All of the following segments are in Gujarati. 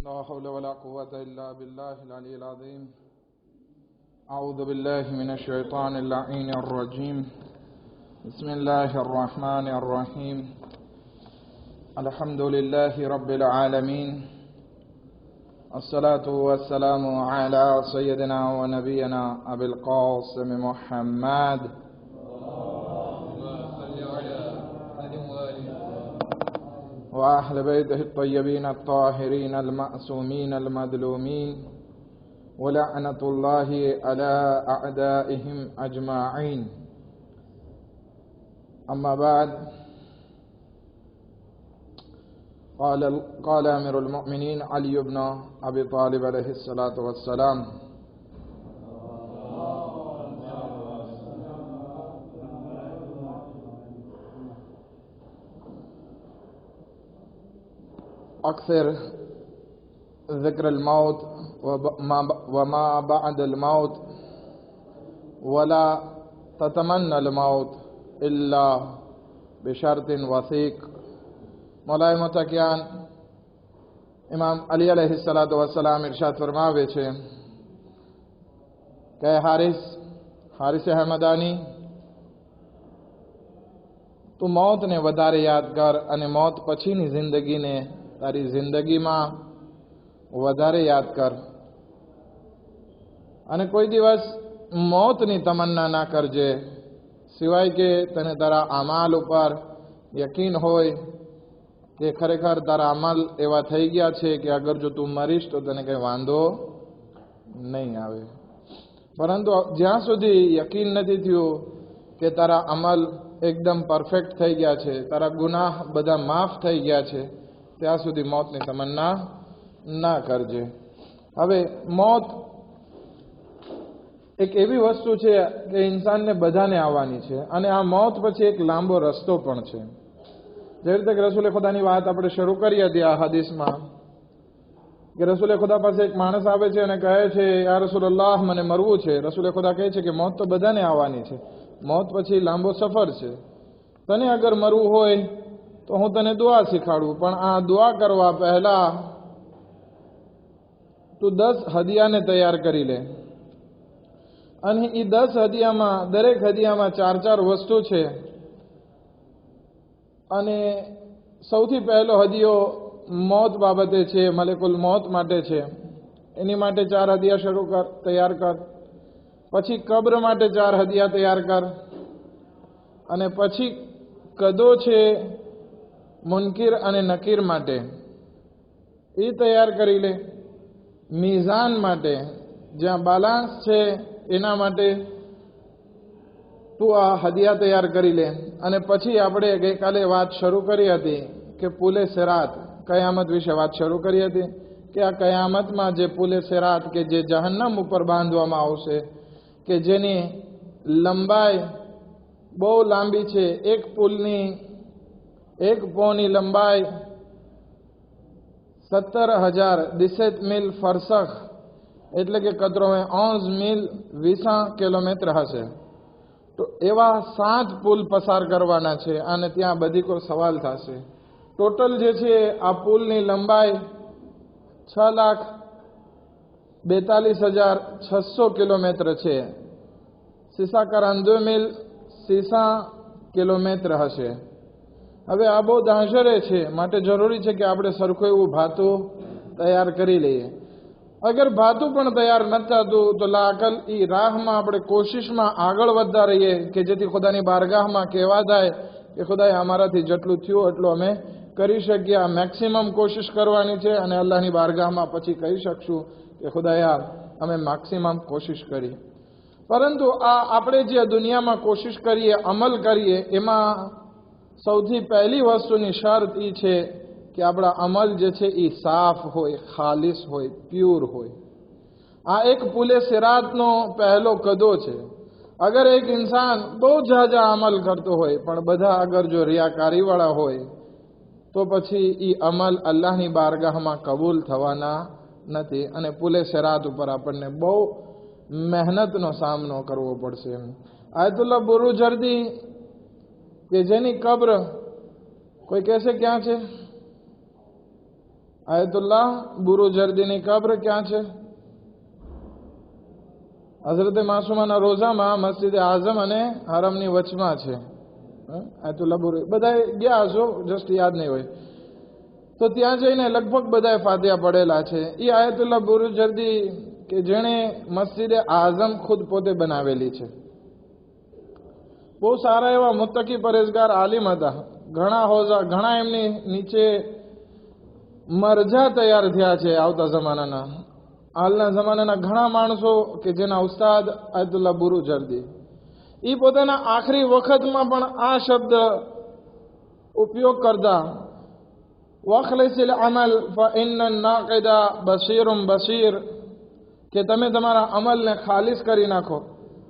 لا حول ولا قوة إلا بالله العلي العظيم. أعوذ بالله من الشيطان اللعين الرجيم. بسم الله الرحمن الرحيم. الحمد لله رب العالمين. الصلاة والسلام على سيدنا ونبينا أبي القاسم محمد وأهل بيته الطيبين الطاهرين المأسومين المظلومين ولعنة الله على أعدائهم أجمعين. أما بعد، قال أمير المؤمنين علي بن أبي طالب عليه الصلاة والسلام: أكثر ذكر الموت وما بعد الموت ولا تتمنى الموت إلا بشرط وثيق. मौलाए मुतकियान इमाम अली अलैहिस्सलातु वस्सलाम इरशाद फरमावे छे કે હારિસ અહમદાની, તું મોતને વધારે યાદ કર અને મોત પછીની જિંદગીને તારી જિંદગીમાં વધારે યાદ કર, અને કોઈ દિવસ મોતની તમન્ના ના કરજે સિવાય કે તને તારા અમાલ ઉપર યકીન હોય કે ખરેખર તારા અમલ એવા થઈ ગયા છે કે અગર જો તું મરીશ તો તને કંઈ વાંધો નહીં આવે. પરંતુ જ્યાં સુધી યકીન નથી થયું કે તારા અમલ એકદમ પરફેક્ટ થઈ ગયા છે, તારા ગુનાહ બધા માફ થઈ ગયા છે, ત્યાં સુધી મોતની તમન્ના ના કરજે. હવે મોત એક એવી વસ્તુ છે કે ઇન્સાનને બધાને આવવાની છે, અને આ મોત પછી એક લાંબો રસ્તો પણ છે. જે રીતે કે રસૂલે ખુદાની વાત આપણે શરૂ કરી હતી આ હદીસમાં, કે રસૂલે ખુદા પાસે એક માણસ આવે છે અને કહે છે, યા રસૂલલ્લાહ, મને મરવું છે. રસૂલે ખુદા કહે છે કે મોત તો બધાને આવવાની છે, મોત પછી લાંબો સફર છે. તને અગર મરવું હોય તો હું તને દુઆ શીખાડું, પણ આ દુઆ કરવા પહેલા તું 10 હદિયાને તૈયાર કરી લે, અને એ 10 હદિયામાં દરેક હદિયામાં 4 વસ્તુ છે. અને સૌથી પહેલો હદિયો મોત બાબતે છે, મલેકુલ મોત માટે છે. એની માટે 4 હદિયા તૈયાર કર. પછી કબ્ર માટે 4 હદિયા તૈયાર કર, અને પછી કદો છે મુનકિર અને નકીર માટે, એ તૈયાર કરી લે. મીઝાન માટે, જ્યાં બાલાન્સ છે એના માટે તું આ હદિયા તૈયાર કરી લે. અને પછી આપણે ગઈકાલે વાત શરૂ કરી હતી કે પુલે સિરાત, કયામત વિશે વાત શરૂ કરી હતી કે આ કયામતમાં જે પુલે સિરાત કે જે જહન્નમ ઉપર બાંધવામાં આવશે, કે જેની લંબાઈ બહુ લાંબી છે. એક પુલની 1 પોની લંબાઈ 17,017 મીલ ફરસખ, એટલે કે 91 મીલ 20 કિલોમીટર હશે. તો એવા 7 પુલ પસાર કરવાના છે, અને ત્યાં બધી કોઈ સવાલ થશે. ટોટલ જે છે આ પુલની લંબાઈ 6,42,600 કિલોમીટર છે. સીસા કરંદો મીલ 6 કિલોમીટર હશે. હવે આ બહુ દાંજરે છે, માટે જરૂરી છે કે આપણે સરખું એવું ભાતું તૈયાર કરી લઈએ. અગર ભાતું પણ તૈયાર નથી થતું તો લાકલ એ રાહમાં આપણે કોશિશમાં આગળ વધતા રહીએ, કે જેથી ખુદાની બારગાહમાં કહેવા થાય કે ખુદાએ અમારાથી જેટલું થયું એટલું અમે કરી શકીએ. આ મેક્સિમમ કોશિશ કરવાની છે, અને અલ્લાહની બારગાહમાં પછી કહી શકશું કે ખુદાયા અમે મેક્સિમમ કોશિશ કરી. પરંતુ આ આપણે જે દુનિયામાં કોશિશ કરીએ, અમલ કરીએ, એમાં સૌથી પહેલી વસ્તુની શરત એ છે કે આપણા અમલ જે છે એ સાફ હોય, ખાલિસ હોય, પ્યોર હોય. આ એક પુલે સિરાતનો પહેલો કદો છે. અગર એક ઇન્સાન બહુ ઝાઝા અમલ કરતો હોય, પણ બધા અગર જો રિયાકારીવાળા હોય, તો પછી એ અમલ અલ્લાહની બારગાહમાં કબૂલ થવાના નથી, અને પુલે સિરાત ઉપર આપણને બહુ મહેનતનો સામનો કરવો પડશે. આયતુલ્લાહ બુરુજર્દી, કે જેની કબ્ર કોઈ કહેશે ક્યાં છે, આયતુલ્લાહ બુરુજર્દીની કબ્ર ક્યાં છે? હઝરતે માસુમાના રોઝામાં મસ્જિદ આઝમ અને હરમની વચમાં છે. આયતુલ્લાહ બુરુ બધા ગયા હશો, જસ્ટ યાદ નહીં હોય તો ત્યાં જઈને લગભગ બધાએ ફાતિહા પડેલા છે. એ આયતુલ્લાહ બુરુજર્દી કે જેણે મસ્જિદ આઝમ ખુદ પોતે બનાવેલી છે. બહુ સારા એવા મુત્તકી પરેઝગાર આલિમ હતા. ઘણા હોઝા, ઘણા એમની નીચે મરજા તૈયાર થયા છે આવતા જમાનાના. હાલના જમાનાના ઘણા માણસો કે જેના ઉસ્તાદ આયતુલ્લાહ બુરુજર્દી, એ પોતાના આખરી વખતમાં પણ આ શબ્દ ઉપયોગ કરતા, વખલિસિલ અમલ ફઇન્ન નાકિદા બસીરુમ બસીર, કે તમે તમારા અમલને ખાલિસ કરી નાખો.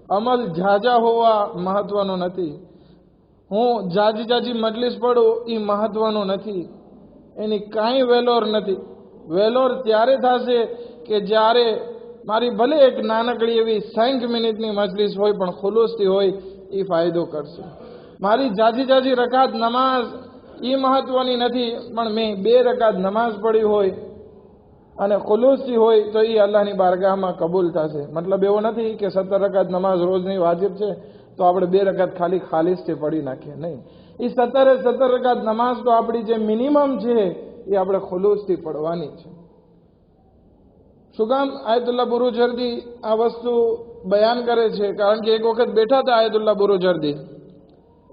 અમલ ઝાઝા હોવા મહત્વનું નથી. હું જાજી મજલિસ પડું એ મહત્વનું નથી. એની કાંઈ વેલોર નથી. વેલોર ત્યારે થશે કે જ્યારે મારી ભલે એક નાનકડી એવી 5 મિનિટની મજલિસ હોય પણ ખુલુસથી હોય, એ ફાયદો કરશે. મારી જાજી રકાત નમાઝ એ મહત્વની નથી, પણ મેં 2 રકાત નમાઝ પડી હોય અને ખુલુસથી હોય તો એ અલ્લાહની બારગાહમાં કબૂલ થશે. મતલબ એવો નથી કે 17 રકાત નમાઝ રોજની વાજિબ છે તો આપણે 2 રકાત ખાલીસથી પડી નાખીએ. નહીં, એ 17 રકાત નમાઝ તો આપણી જે મિનિમમ છે એ આપણે ખુલુસથી પડવાની છે. શું કામ આયતુલ્લાહ બુરુજર્દી આ વસ્તુ બયાન કરે છે? કારણ કે એક વખત બેઠા હતા આયતુલ્લાહ બુરુજર્દી,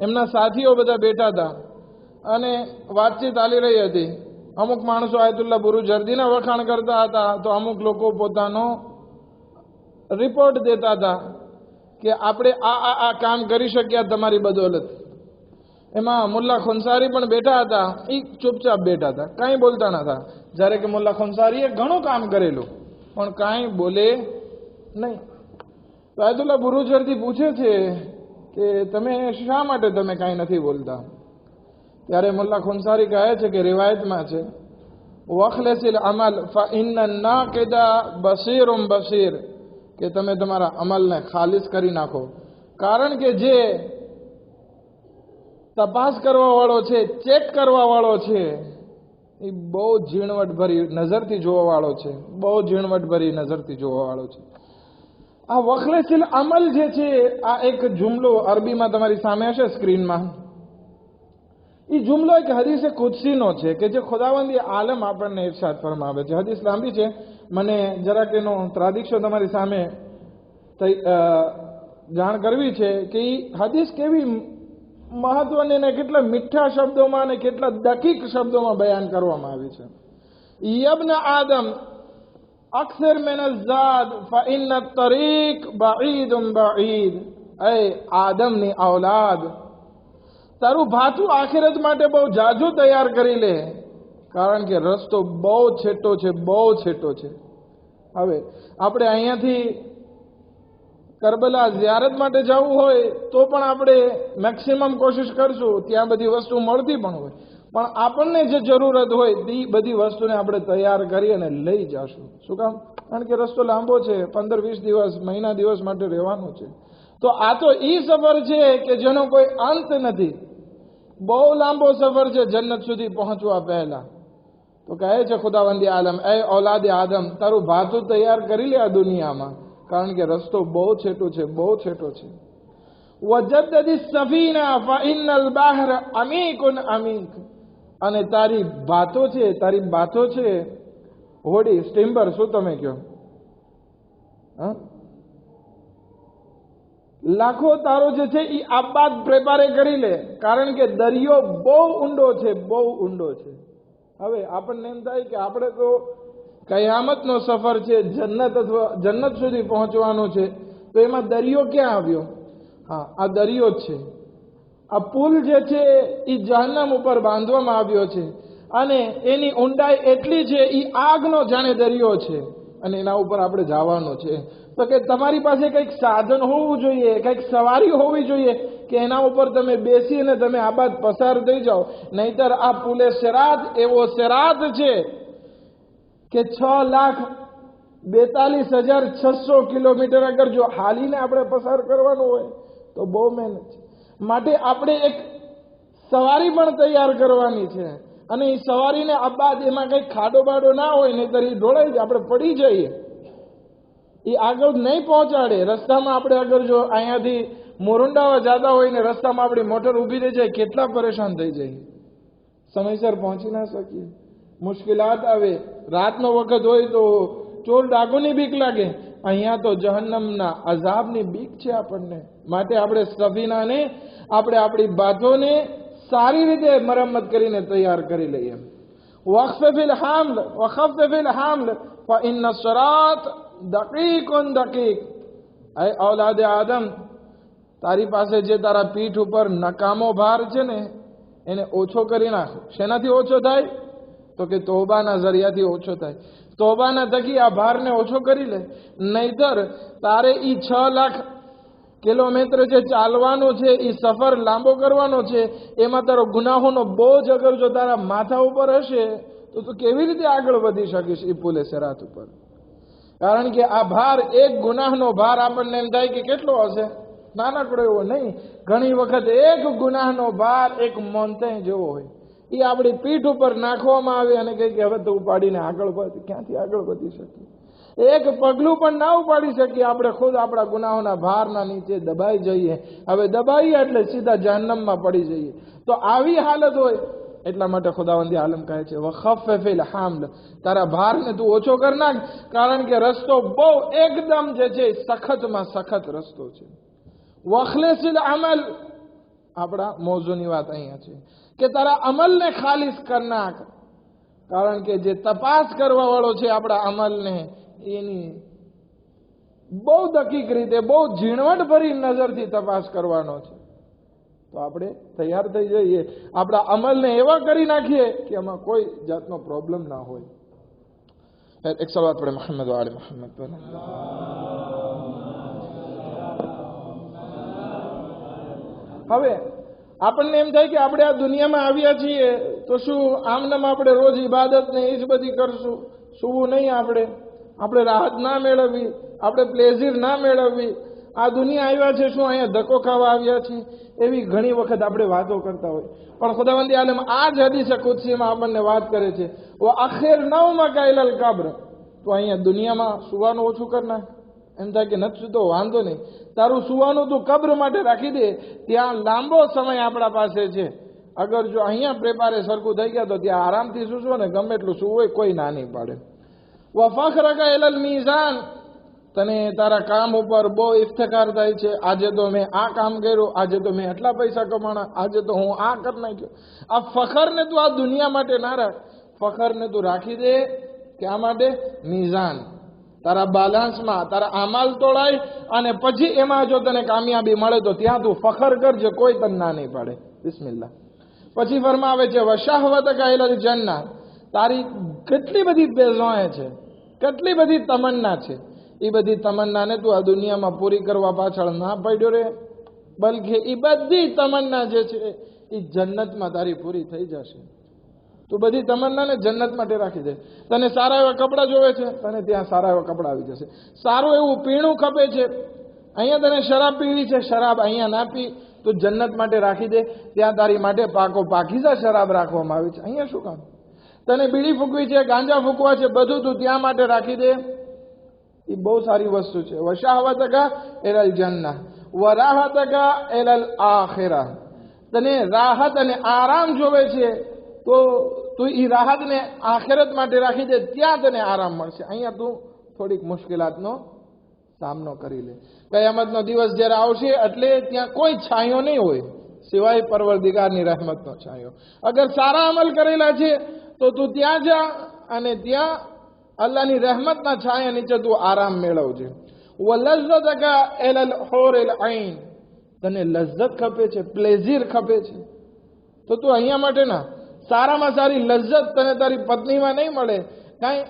એમના સાથીઓ બધા બેઠા હતા અને વાતચીત ચાલી રહી હતી. અમુક માણસો આયતુલ્લાહ બુરુજર્દીના વખાણ કરતા હતા તો અમુક લોકો પોતાનો રિપોર્ટ દેતા હતા કે આપણે આ કામ કરી શક્યા તમારી બદોલત. એમાં મુલ્લા ખુંસારી પણ બેઠા હતા. એ ચૂપચાપ બેઠા હતા, કાંઈ બોલતા નતા. જ્યારે કે મુલ્લા ખુંસારીએ ઘણું કામ કરેલું પણ કાંઈ બોલે નહીં. તો આયતુલ્લાહ બુરુજર્દી પૂછે છે કે તમે શા માટે તમે કાંઈ નથી બોલતા? ત્યારે મુલ્લા ખુંસારી કહે છે કે રિવાયતમાં છે, વખલેસિલ અમલ ફઇન્ન નાકિદા બસીરુમ બસીર, કે તમે તમારા અમલને ખાલિસ કરી નાખો. કારણ કે જે તપાસ કરવા વાળો છે, ચેક કરવા વાળો છે, એ બહુ ઝીણવટભરી નજરથી જોવા વાળો છે. બહુ ઝીણવટભરી નજરથી જોવા વાળો છે. આ વખલેસિલ અમલ જે છે, આ એક જુમલો અરબીમાં તમારી સામે હશે સ્ક્રીનમાં. એ જુમલો એક હદીસે કુદસીનો છે કે જે ખુદાવંદી આલમ આપણને ઇરશાદ ફરમાવે છે. હદીસ લાંબી છે, મને જરાક એનો ત્રાદિક્ષો તમારી સામે જાણ કરવી છે કે એ હદીસ કેવી મહત્વની ને કેટલા મીઠા શબ્દોમાં અને કેટલા દકીક શબ્દોમાં બયાન કરવામાં આવી છે. યબ્ન આદમ અક્સર મિન અઝાદ ફઇન્ન તરીક બઈદુન બઈદ, એ આદમની ઔલાદ, તારું ભાથું આખિરત માટે બહુ જાજુ તૈયાર કરી લે, કારણ કે રસ્તો બહુ છેટો છે, બહુ છેટો છે. હવે આપણે અહીંયાથી કરબલા ઝિયારત માટે જવું હોય તો પણ આપણે મેક્સિમમ કોશિશ કરશું, ત્યાં બધી વસ્તુ મળતી પણ હોય, પણ આપણને જે જરૂરત હોય તે બધી વસ્તુને આપણે તૈયાર કરી અને લઈ જશું. શું કામ? કારણ કે રસ્તો લાંબો છે, 15-20 દિવસ, મહિના દિવસ માટે રહેવાનું છે. તો આ તો એ સફર છે કે જેનો કોઈ અંત નથી. બહુ લાંબો સફર છે જન્નત સુધી પહોંચવા પહેલા. તો કહે છે ખુદાવંદી આલમ, એ ઔલાદે આદમ, તારું ભાથું તૈયાર કરી લે આ દુનિયામાં, કારણ કે રસ્તો બહુ છેટો છે, બહુ છેટો છે. વજદ્દદી સફીના ફઇન્નલ બહર અમીકુન અમીક, અને તારી બાતો છે હોડી, સ્ટીમ્બર, શું તમે કહો? લાખો તારો જે છે એ આબાદ પ્રેપારે કરી લે, કારણ કે દરિયો બહુ ઊંડો છે, બહુ ઊંડો છે. હવે આપણને એમ થાય કે આપણે તો કયામતનો સફર છે, જન્નત સુધી પહોંચવાનું છે, તો એમાં દરિયો ક્યાં આવ્યો? હા, આ દરિયો જ છે. આ પુલ જે છે એ જહન્નમ ઉપર બાંધવામાં આવ્યો છે અને એની ઊંડાઈ એટલી છે, એ આગનો જાણે દરિયો છે અને એના ઉપર આપણે જવાનું છે. તો કે તમારી પાસે કંઈક સાધન હોવું જોઈએ, કંઈક સવારી હોવી જોઈએ કે એના ઉપર તમે બેસીને તમે આ બાદ પસાર થઈ જાઓ. નહીતર આ પુલે સિરાત એવો સિરાત છે કે 6,42,600 કિલોમીટર અગર જો હાલીને આપણે પસાર કરવાનું હોય તો બહુ મહેનત છે. માટે આપણે એક સવારી પણ તૈયાર કરવાની છે અને એ સવારીને આ બાદ એમાં કંઈ ખાડો બાડો ના હોય નહીં તો એ ઢોળાઈ જાય, આપણે પડી જઈએ. એ આગળ નહીં પહોંચાડે. રસ્તામાં આપણે અગર જો અહીંયાથી મોરંડાવા જતા હોય ને રસ્તામાં આપણી મોટર ઊભી રહી જાય, કેટલા પરેશાન થઈ જાય, સમયસર પહોંચી ના શકીએ, મુશ્કેલાત આવે. રાતનો વખત હોય તો ચોર ડાકુની બીક લાગે. અહીંયા તો જહન્નમના અઝાબની બીક છે આપણને. માટે આપણે સફીનાને, આપણે આપણી બાતોને સારી રીતે મરમ્મત કરીને તૈયાર કરી લઈએ. વખફિલ હામલ ફઇન્ન સરાત દકીકુન દકીક. એ ઔલાદે આદમ, તારી પાસે જે તારા પીઠ ઉપર નકામો ભાર છે ને એને ઓછો કરી નાખ. શેનાથી ઓછો થાય? તો કે તોબાના જરિયાથી ઓછો થાય. તોબાના થકી આ ભારને ઓછો કરી લે. નહીતર તારે ઈ 6 લાખ કિલોમીટર જે ચાલવાનો છે, એ સફર લાંબો કરવાનો છે, એમાં તારો ગુનાહોનો બોજ અગર જો તારા માથા ઉપર હશે તો તું કેવી રીતે આગળ વધી શકીશ એ પુલે સિરાત ઉપર? કારણ કે આ ભાર, એક ગુનાહનો ભાર આપણને એમ થાય કે કેટલો હશે, નાનકડો એવો નહીં. ઘણી વખત એક ગુનાહનો ભાર એક મોન્ટેન જેવો હોય. એ આપણી પીઠ ઉપર નાખવામાં આવે અને કહે કે હવે તો ઉપાડીને આગળ વધ. ક્યાંથી આગળ વધી શકીએ? એક પગલું પણ ના ઉપાડી શકીએ. આપણે ખુદ આપણા ગુનાહોના ભારના નીચે દબાઈ જઈએ. હવે દબાઈએ એટલે સીધા જહન્નમમાં પડી જઈએ. તો આવી હાલત હોય. એટલા માટે ખુદાવંદી આલમ કહે છે વખફિલ હામલ, તારા ભારને તું ઓછો કર નાખ. કારણ કે રસ્તો બહુ એકદમ જે છે સખતમાં સખત રસ્તો છે. વખલેસિલ અમલ, આપણા મોઝુની વાત અહીંયા છે કે તારા અમલને ખાલીસ કર નાખ. કારણ કે જે તપાસ કરવા વાળો છે આપણા અમલને, એની બહુ દકીક રીતે, બહુ ઝીણવટભરી નજરથી તપાસ કરવાનો છે. તો આપણે તૈયાર થઈ જઈએ, આપણા અમલને એવા કરી નાખીએ કે એમાં કોઈ જાતનો પ્રોબ્લેમ ના હોય. એક સલાત પડે મોહમ્મદ વાલે મોહમ્મદ પર. હવે આપણને એમ થાય કે આપણે આ દુનિયામાં આવ્યા છીએ તો શું આમનામ આપણે રોજ ઇબાદત ને એ જ બધી કરશું? સુવું નહીં, આપણે રાહત ના મેળવવી, આપણે પ્લેઝર ના મેળવવી. આ દુનિયા આવ્યા છે શું અહીંયા ધક્કો ખાવા આવ્યા છીએ? એવી ઘણી વખત આપણે વાતો કરતા હોય. પણ ખુદાવંદી આલમ આ જ હદીસે કુદસીમાં આપણને વાત કરે છે વ આખિર નવમકા ઇલલ કબ્ર. તો અહીંયા દુનિયામાં સુવાનું ઓછું કર નાખ. એમ થાય કે નથી સૂતો, વાંધો નહીં, તારું સુવાનું તું કબ્ર માટે રાખી દે. ત્યાં લાંબો સમય આપણા પાસે છે. અગર જો અહીંયા પ્રેપારે સરખું થઈ ગયા તો ત્યાં આરામથી સૂસવો ને ગમે એટલું સૂવું હોય, કોઈ ના નહીં પાડે. વ ફખરકા ઇલલ મીઝાન, તને તારા કામ ઉપર બહુ ઇફ્તખાર થાય છે. આજે તો મેં આ કામ કર્યું, આજે તો મેં આટલા પૈસા કમાણા, આજે તો હું આ કરી નાખ્યો. આ ફખરને તું આ દુનિયા માટે ના રાખ. ફખરને તું રાખી દે ક્યાં માટે? મીઝાન, તારા બાલાન્સમાં તારા અમાલ તોડાય અને પછી એમાં જો તને કામયાબી મળે તો ત્યાં તું ફખર કરજે, કોઈ તને ના નહીં પાડે. બિસ્મિલ્લાહ. પછી ફરમાવે છે વશાહવતકા ઇલલ જન્નah, તારી કેટલી બધી બેઝોએ છે, કેટલી બધી તમન્ના છે. એ બધી તમન્નાને તું આ દુનિયામાં પૂરી કરવા પાછળ ના પડ્યો રે, બલકે એ બધી તમન્ના જે છે એ જન્નતમાં તારી પૂરી થઈ જશે. તું બધી તમન્નાને જન્નત માટે રાખી દે. તને સારા એવા કપડાં જોવે છે, તને ત્યાં સારા એવા કપડાં આવી જશે. સારું એવું પીણું ખપે છે, અહીંયા તને શરાબ પીવી છે, શરાબ અહીંયા ના પી, તું જન્નત માટે રાખી દે. ત્યાં તારી માટે પાકીઝા શરાબ રાખવામાં આવી છે, અહીંયા શું કામ? તને બીડી ફૂંકવી છે, ગાંજા ફૂંકવા છે, બધું તું ત્યાં માટે રાખી દે. એ બહુ સારી વસ્તુ છે. વશાહવતકા ઇલલ જન્નah વ રાહતકા ઇલલ આખિરah, તને રાહત અને આરામ જોવે છે તો તું એ રાહતને આખિરત માટે રાખી દે. ત્યાં તને આરામ મળશે. અહીંયા તું થોડીક મુશ્કેલાતનો સામનો કરી લે. કયામતનો દિવસ જ્યારે આવશે એટલે ત્યાં કોઈ છાંયો નહીં હોય સિવાય પરવરદિગારની રહેમતનો છાંયો. અગર સારા અમલ કરેલા છે તો તું ત્યાં જા અને ત્યાં અલ્લાહની રહેમતના છાયા નીચે તું આરામ મેળવજે. વલઝ્ઝતકા ઇલલ હૂરિલ ઐન, તને લજ્જત ખપે છે, પ્લેઝર ખપે છે તો તું અહીંયા માટે ના. સારામાં સારી લજ્જત તને તારી પત્નીમાં નહીં મળે, કાંઈ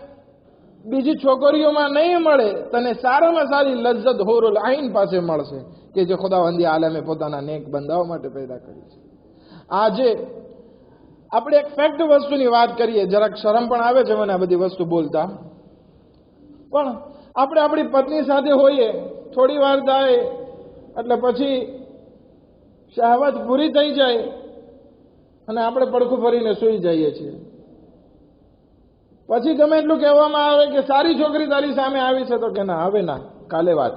બીજી છોકરીઓમાં નહીં મળે. તને સારામાં સારી લજ્જત હૂરુલ ઐન પાસે મળશે કે જે ખુદાવંદી આલમે પોતાના નેક બંદાઓ માટે પેદા કરી છે. આજે આપણે એક ફેક્ટ વસ્તુની વાત કરીએ. જરાક શરમ પણ આવે છે મને આ બધી વસ્તુ બોલતા, પણ આપણે આપણી પત્ની સાથે હોઈએ, થોડી વાર થાય એટલે પછી શહવત પૂરી થઈ જાય અને આપણે પડખું ફરીને સૂઈ જઈએ છીએ. પછી ગમે એટલું કહેવામાં આવે કે સારી છોકરી તારી સામે આવી છે, તો કે ના, હવે ના, કાલે વાત.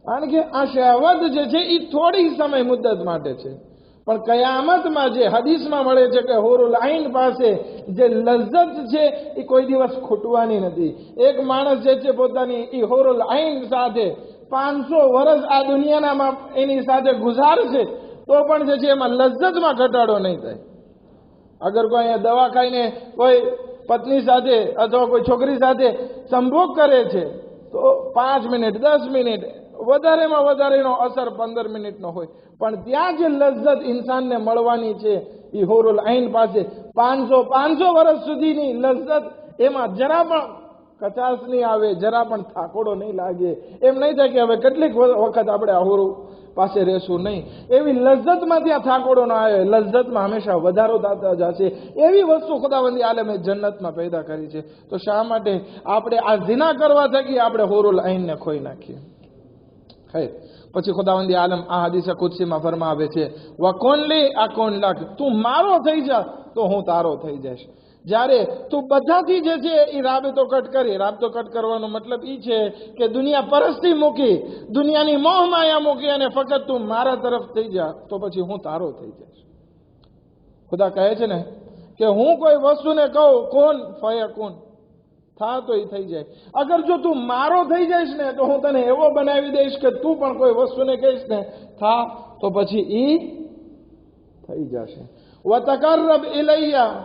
કારણ કે આ શહેવત જે છે એ થોડી સમય મુદ્દત માટે છે, પણ કયામતમાં જે હદીસમાં મળે છે કે હોરુલ આઈન પાસે જે લજ્જત છે એ કોઈ દિવસ ખૂટવાની નથી. એક માણસ જે છે પોતાની એ હોરુલ આઈન સાથે 500 વર્ષ આ દુનિયાના એની સાથે ગુજારશે તો પણ જે છે એમાં લજ્જતમાં ઘટાડો નહીં થાય. અગર કોઈ અહીંયા દવા ખાઈને કોઈ પત્ની સાથે અથવા કોઈ છોકરી સાથે સંભોગ કરે છે તો 5 મિનિટ 10 મિનિટ, વધારેમાં વધારે એનો અસર 15 મિનિટનો હોય, પણ ત્યાં જે લજ્જત ઇન્સાનને મળવાની છે એ હોરુલ આઈન પાસે 500 વર્ષ સુધીની લજ્જત, એમાં જરા પણ કચાશ નહીં આવે, જરા પણ થાકોડો નહીં લાગે. એમ નહીં થાય કે હવે કેટલીક વખત આપણે આ હોરુ પાસે રહેશું, નહીં. એવી લજ્જતમાં ત્યાં થાકોડો ના આવે, લજ્જતમાં હંમેશા વધારો થતા જશે. એવી વસ્તુ ખુદાવંદી આલમે જન્નતમાં પેદા કરી છે. તો શા માટે આપણે આ ઝિના કરવા થકી આપણે હોરુલ આઈનને ખોઈ નાખીએ? પછી ખુદાવંદી આલમ આ હદીસે કુદસીમાં ફરમાવે છે, વકોન લે આ કોન લાખ, તું મારો થઈ જા તો હું તારો થઈ જઈશ. જ્યારે તું બધાથી જે છે એ રાબતો કટ કરી, રાબતો કટ કરવાનો મતલબ એ છે કે દુનિયા પરસ્તી મૂકી, દુનિયાની મોહ માયા મૂકી અને ફક્ત તું મારા તરફ થઈ જા તો પછી હું તારો થઈ જઈશ. ખુદા કહે છે ને કે હું કોઈ વસ્તુને કહું કોન ફયકુન, થા તો એ થઈ જાય. અગર જો તું મારો થઈ જઈશ ને તો હું તને એવો બનાવી દઈશ કે તું પણ કોઈ વસ્તુને કહીશ ને થા તો પછી ઈ થઈ જશે. વતકરબ ઇલૈયા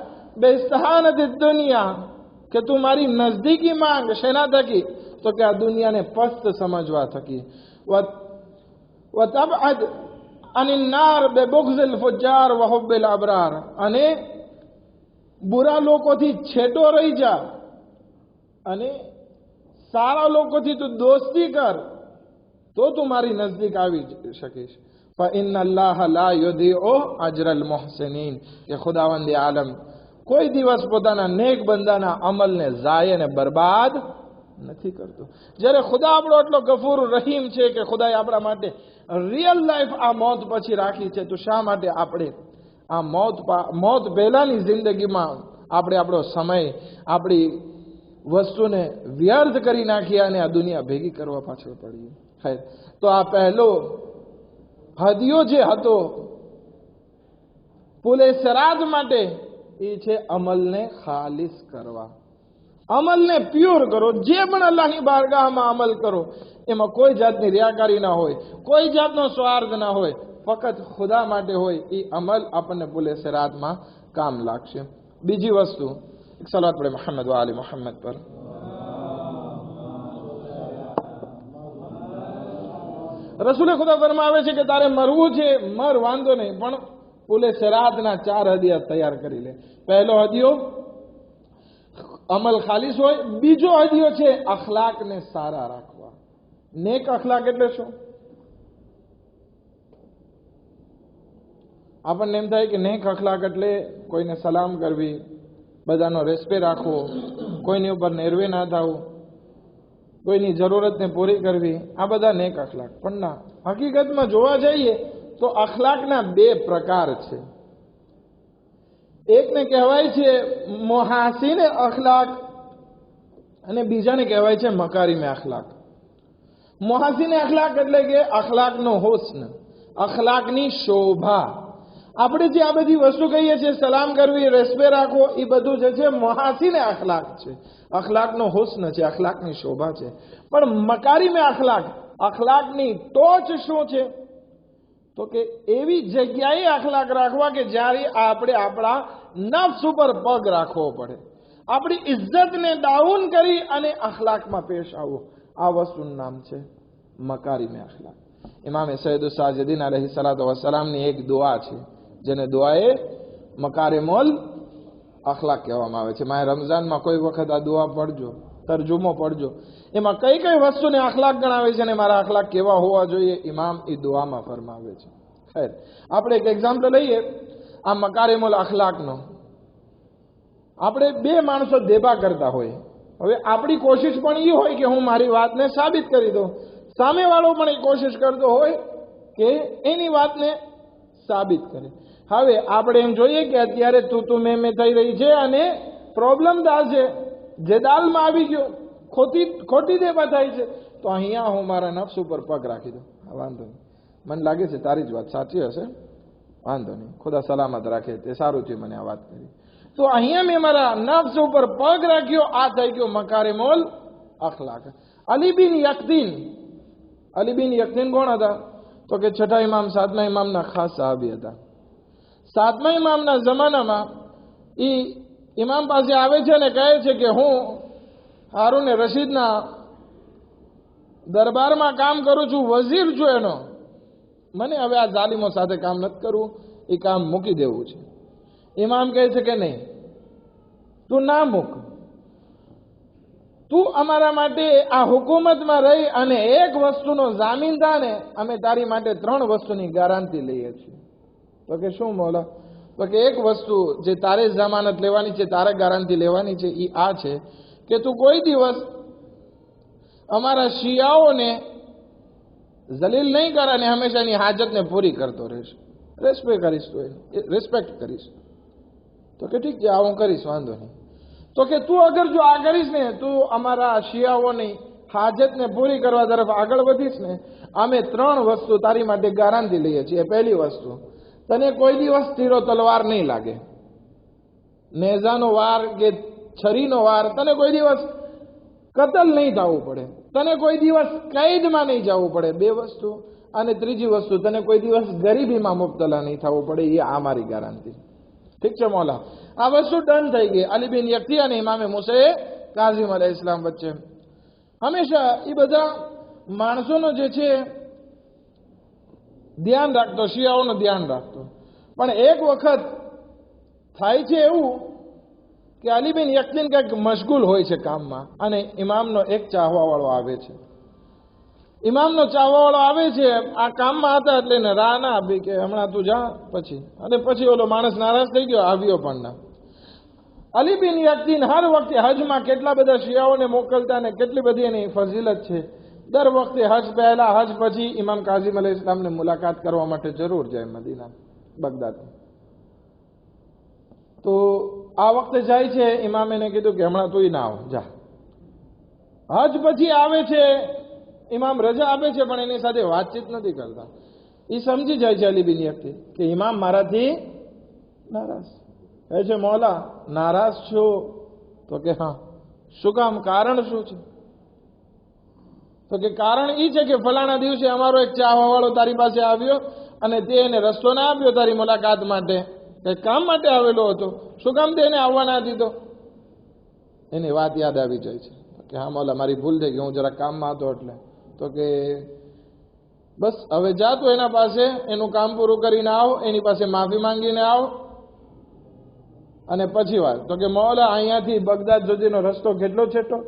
બેઇસ્તહાનતિ દુનિયા, કે તું મારી નજદીકી માંગ શેના થકી? તો કે આ દુનિયાને પસ્ત સમજવા થકી. વતબઅદ અનિન નાર બેબુગ્ઝિલ ફુજ્જાર વ હુબ્બિલ અબરાર, અને બુરા લોકોથી છેટો રહી જા અને સારા લોકોથી તું દોસ્તી કર તો તું મારી નજદીક આવી શકીશ. ફઇન્ન અલ્લાહ લા યુદીઉ અજરલ મુહસિનીન, કે ખુદાવંદ આલમ કોઈ દિવસ પોતાના નેક બંદાના અમલને ઝાય અને બરબાદ નથી કરતો. જ્યારે ખુદા આપણો એટલો ગફૂર રહીમ છે કે ખુદાએ આપણા માટે રિયલ લાઈફ આ મોત પછી રાખી છે, તો શા માટે આપણે આ મોત પહેલાની જિંદગીમાં આપણે આપણો સમય, આપણી વસ્તુને વ્યર્થ કરી નાખીએ અને આ દુનિયા ભેગી કરવા પાછળ પડીએ? તો આ પહેલો હદિયો જે હતો પુલે સરાદ માટે, એ છે અમલને ખાલિસ કરવા, અમલને પ્યોર કરો. જે પણ અલ્લાહની બારગાહમાં અમલ કરો એમાં કોઈ જાતની રિયાકારી ના હોય, કોઈ જાતનો સ્વાર્થ ના હોય, ફક્ત ખુદા માટે હોય. એ અમલ આપણને પુલે સરાદમાં કામ લાગશે. બીજી વસ્તુ, એક સલાત પડે મોહમ્મદ વ આલી મોહમ્મદ પર. રસૂલે ખુદા ફરમાવે છે કે તારે મરવું છે, મર, વાંધો નહીં, પણ પુલે સરાદના 4 હદિયા તૈયાર કરી લે. પહેલો હદિયો અમલ ખાલિસ હોય. બીજો હદિયો છે અખલાકને સારા રાખવા. નેક અખલાક એટલે શું? આપણને એમ થાય કે નેક અખલાક એટલે કોઈને સલામ કરવી, બધાનો રેસ્પેક્ટ રાખવો, કોઈની ઉપર નેરવે ના થવું, કોઈની જરૂરતને પૂરી કરવી, આ બધા નેક અખલાક. પણ ના, હકીકતમાં જોવા જઈએ તો અખલાકના 2 પ્રકાર છે. એકને કહેવાય છે મોહાસીને અખલાક અને બીજાને કહેવાય છે મકારીમે અખલાક. મોહાસીને અખલાક એટલે કે અખલાકનો હુસ્ન, અખલાકની શોભા. આપણે જે આ બધી વસ્તુ કહીએ છીએ, સલામ કરવી, રેસ્પેક્ટ રાખવો, એ બધું જે છે મોહાસીને અખલાક છે, અખલાકનો હુસ્ન છે, અખલાકની શોભા છે. પણ મકારીમે અખલાક, અખલાકની ટોચ શું છે? તો કે એવી જગ્યાએ અખલાક રાખવા કે જ્યારે આપણે આપણા નફ્સ ઉપર પગ રાખવો પડે, આપણી ઇજ્જતને ડાઉન કરી અને અખલાકમાં પેશ આવવું. આ વસ્તુનું નામ છે મકારીમે અખલાક. ઇમામે સૈયદુસ સાજિદીન અલૈહિ સલાતુ વસલામની એક દુઆ છે જેને દુઆએ મકારિમુલ અખલાક કહેવામાં આવે છે. મારે રમઝાનમાં કોઈ વખત આ દુઆ પડજો, તરજુમો પડજો. એમાં કઈ કઈ વસ્તુને અખલાક ગણાવે છે અને મારા અખલાક કેવા હોવા જોઈએ, ઇમામ એ દુઆમાં ફરમાવે છે. ખેર, આપણે એક એક્ઝામ્પલ લઈએ આ મકારિમુલ અખલાકનો. આપણે 2 માણસો દેબા કરતા હોય. હવે આપણી કોશિશ પણ એ હોય કે હું મારી વાતને સાબિત કરી દઉં, સામેવાળો પણ એ કોશિશ કરતો હોય કે એની વાતને સાબિત કરે. હવે આપણે એમ જોઈએ કે અત્યારે તું મેં થઈ રહી છે અને પ્રોબ્લેમ દાલ છે, જે દાલમાં આવી ગયો ખોટી દેવા થાય છે, તો અહીંયા હું મારા નફ્સ ઉપર પગ રાખી દઉં. વાંધો નહીં, મને લાગે છે તારી જ વાત સાચી હશે, વાંધો નહીં, ખુદા સલામત રાખે, તે સારું થયું મને આ વાત કરી. તો અહીંયા મેં મારા નફ્સ ઉપર પગ રાખ્યો. આ થઈ ગયો મકારિમુલ અખલાક. અલી બિન યકતીન કોણ હતા? તો કે છઠ્ઠા ઇમામ, સાતમા ઇમામના ખાસ સાહાબી હતા. સાતમા ઇમામના જમાનામાં ઇમામ પાસે આવે છે અને કહે છે કે હું હારૂન રશીદના દરબારમાં કામ કરું છું, વઝીર છું એનો, મને હવે આ જાલિમો સાથે કામ નથી કરવું, એ કામ મૂકી દેવું છે. ઇમામ કહે છે કે નહીં, તું ના મૂક, તું અમારા માટે આ હુકુમતમાં રહી અને એક વસ્તુનો જામીનદાર ને અમે તારી માટે 3 વસ્તુની ગેરંટી લઈએ છીએ. તો કે શું મોલા? તો કે એક વસ્તુ જે તારે જમાનત લેવાની છે, તારે ગેરંટી લેવાની છે, એ આ છે કે તું કોઈ દિવસ અમારા શિયાઓને જલીલ નહીં કર અને હંમેશાની હાજતને પૂરી કરતો રહીશ. રિસ્પેક્ટ કરીશ. તો કે ઠીક છે, આ હું કરીશ, વાંધો નહીં. તો કે તું અગર જો આ કરીશ ને, તું અમારા શિયાઓની હાજતને પૂરી કરવા તરફ આગળ વધીશ ને, અમે 3 વસ્તુ તારી માટે ગેરંટી લઈએ છીએ. પહેલી વસ્તુ, તને કોઈ દિવસ તીરો તલવાર નહીં લાગે, નેઝાનો વાર કે છરીનો વાર, તને કોઈ દિવસ કતલ નહીં થવું પડે, તને કોઈ દિવસ કૈદમાં નહીં જવું પડે, 2 વસ્તુ. અને ત્રીજી વસ્તુ, તને કોઈ દિવસ ગરીબીમાં મુબતલા નહીં થવું પડે, એ આ મારી ગેરંટી. ઠીક છે મોલા, આ વસ્તુ ડન થઈ ગઈ. અલી બિન યક્તી અને ઇમામે મુસે કાઝિમ અલૈહિસ સલામ વચ્ચે. હંમેશા એ બધા માણસોનો જે છે ધ્યાન રાખતો, શિયાઓનું ધ્યાન રાખતો. પણ એક વખત થાય છે એવું કે અલી બિન યક્તીન કંઈક મશગુલ હોય છે કામમાં, અને ઇમામનો એક ચાહવાવાળો આવે છે. ઇમામનો ચાહવાવાળો આવે છે, આ કામમાં હતા એટલે ને રાહ ના આપી કે હમણાં તું જા પછી. અને પછી ઓલો માણસ નારાજ થઈ ગયો, આવ્યો પણ ના. અલી બિન યક્તીન હર વખતે હજમાં કેટલા બધા શિયાઓને મોકલતા ને કેટલી બધી એની ફઝીલત છે. દર વખતે હજ પહેલા, હજ પછી ઇમામ કાઝિમ અલૈહિસ સલામને મુલાકાત કરવા માટે જરૂર જાય મદીના, બગદાદ. તો આ વખતે જાય છે, ઇમામે એને કીધું કે હમણાં તું ના આવ, જા. હજ પછી આવે છે, ઇમામ રજા આપે છે, પણ એની સાથે વાતચીત નથી કરતા. એ સમજી જાય છે અલી બિન યક્તી કે ઇમામ મારાથી નારાજ. કહે છે મોલા નારાજ છો? તો કે હા. શું કામ? કારણ શું છે? તો કે કારણ એ છે કે ફલાણા દિવસે અમારો એક ચાહવાવાળો તારી પાસે આવ્યો અને તે એને રસ્તો ના આપ્યો તારી મુલાકાત માટે, કંઈક કામ માટે આવેલો હતો, શું કામ તે એને આવવા ના દીધો? એની વાત યાદ આવી જાય છે કે હા મોલા મારી ભૂલ થઈ ગઈ, હું જરા કામમાં હતો એટલે. તો કે બસ હવે જા તું એના પાસે, એનું કામ પૂરું કરીને આવ, એની પાસે માફી માંગીને આવ અને પછી વાત. તો કે મોલા અહીંયાથી બગદાદ સુધીનો રસ્તો કેટલો છેટો,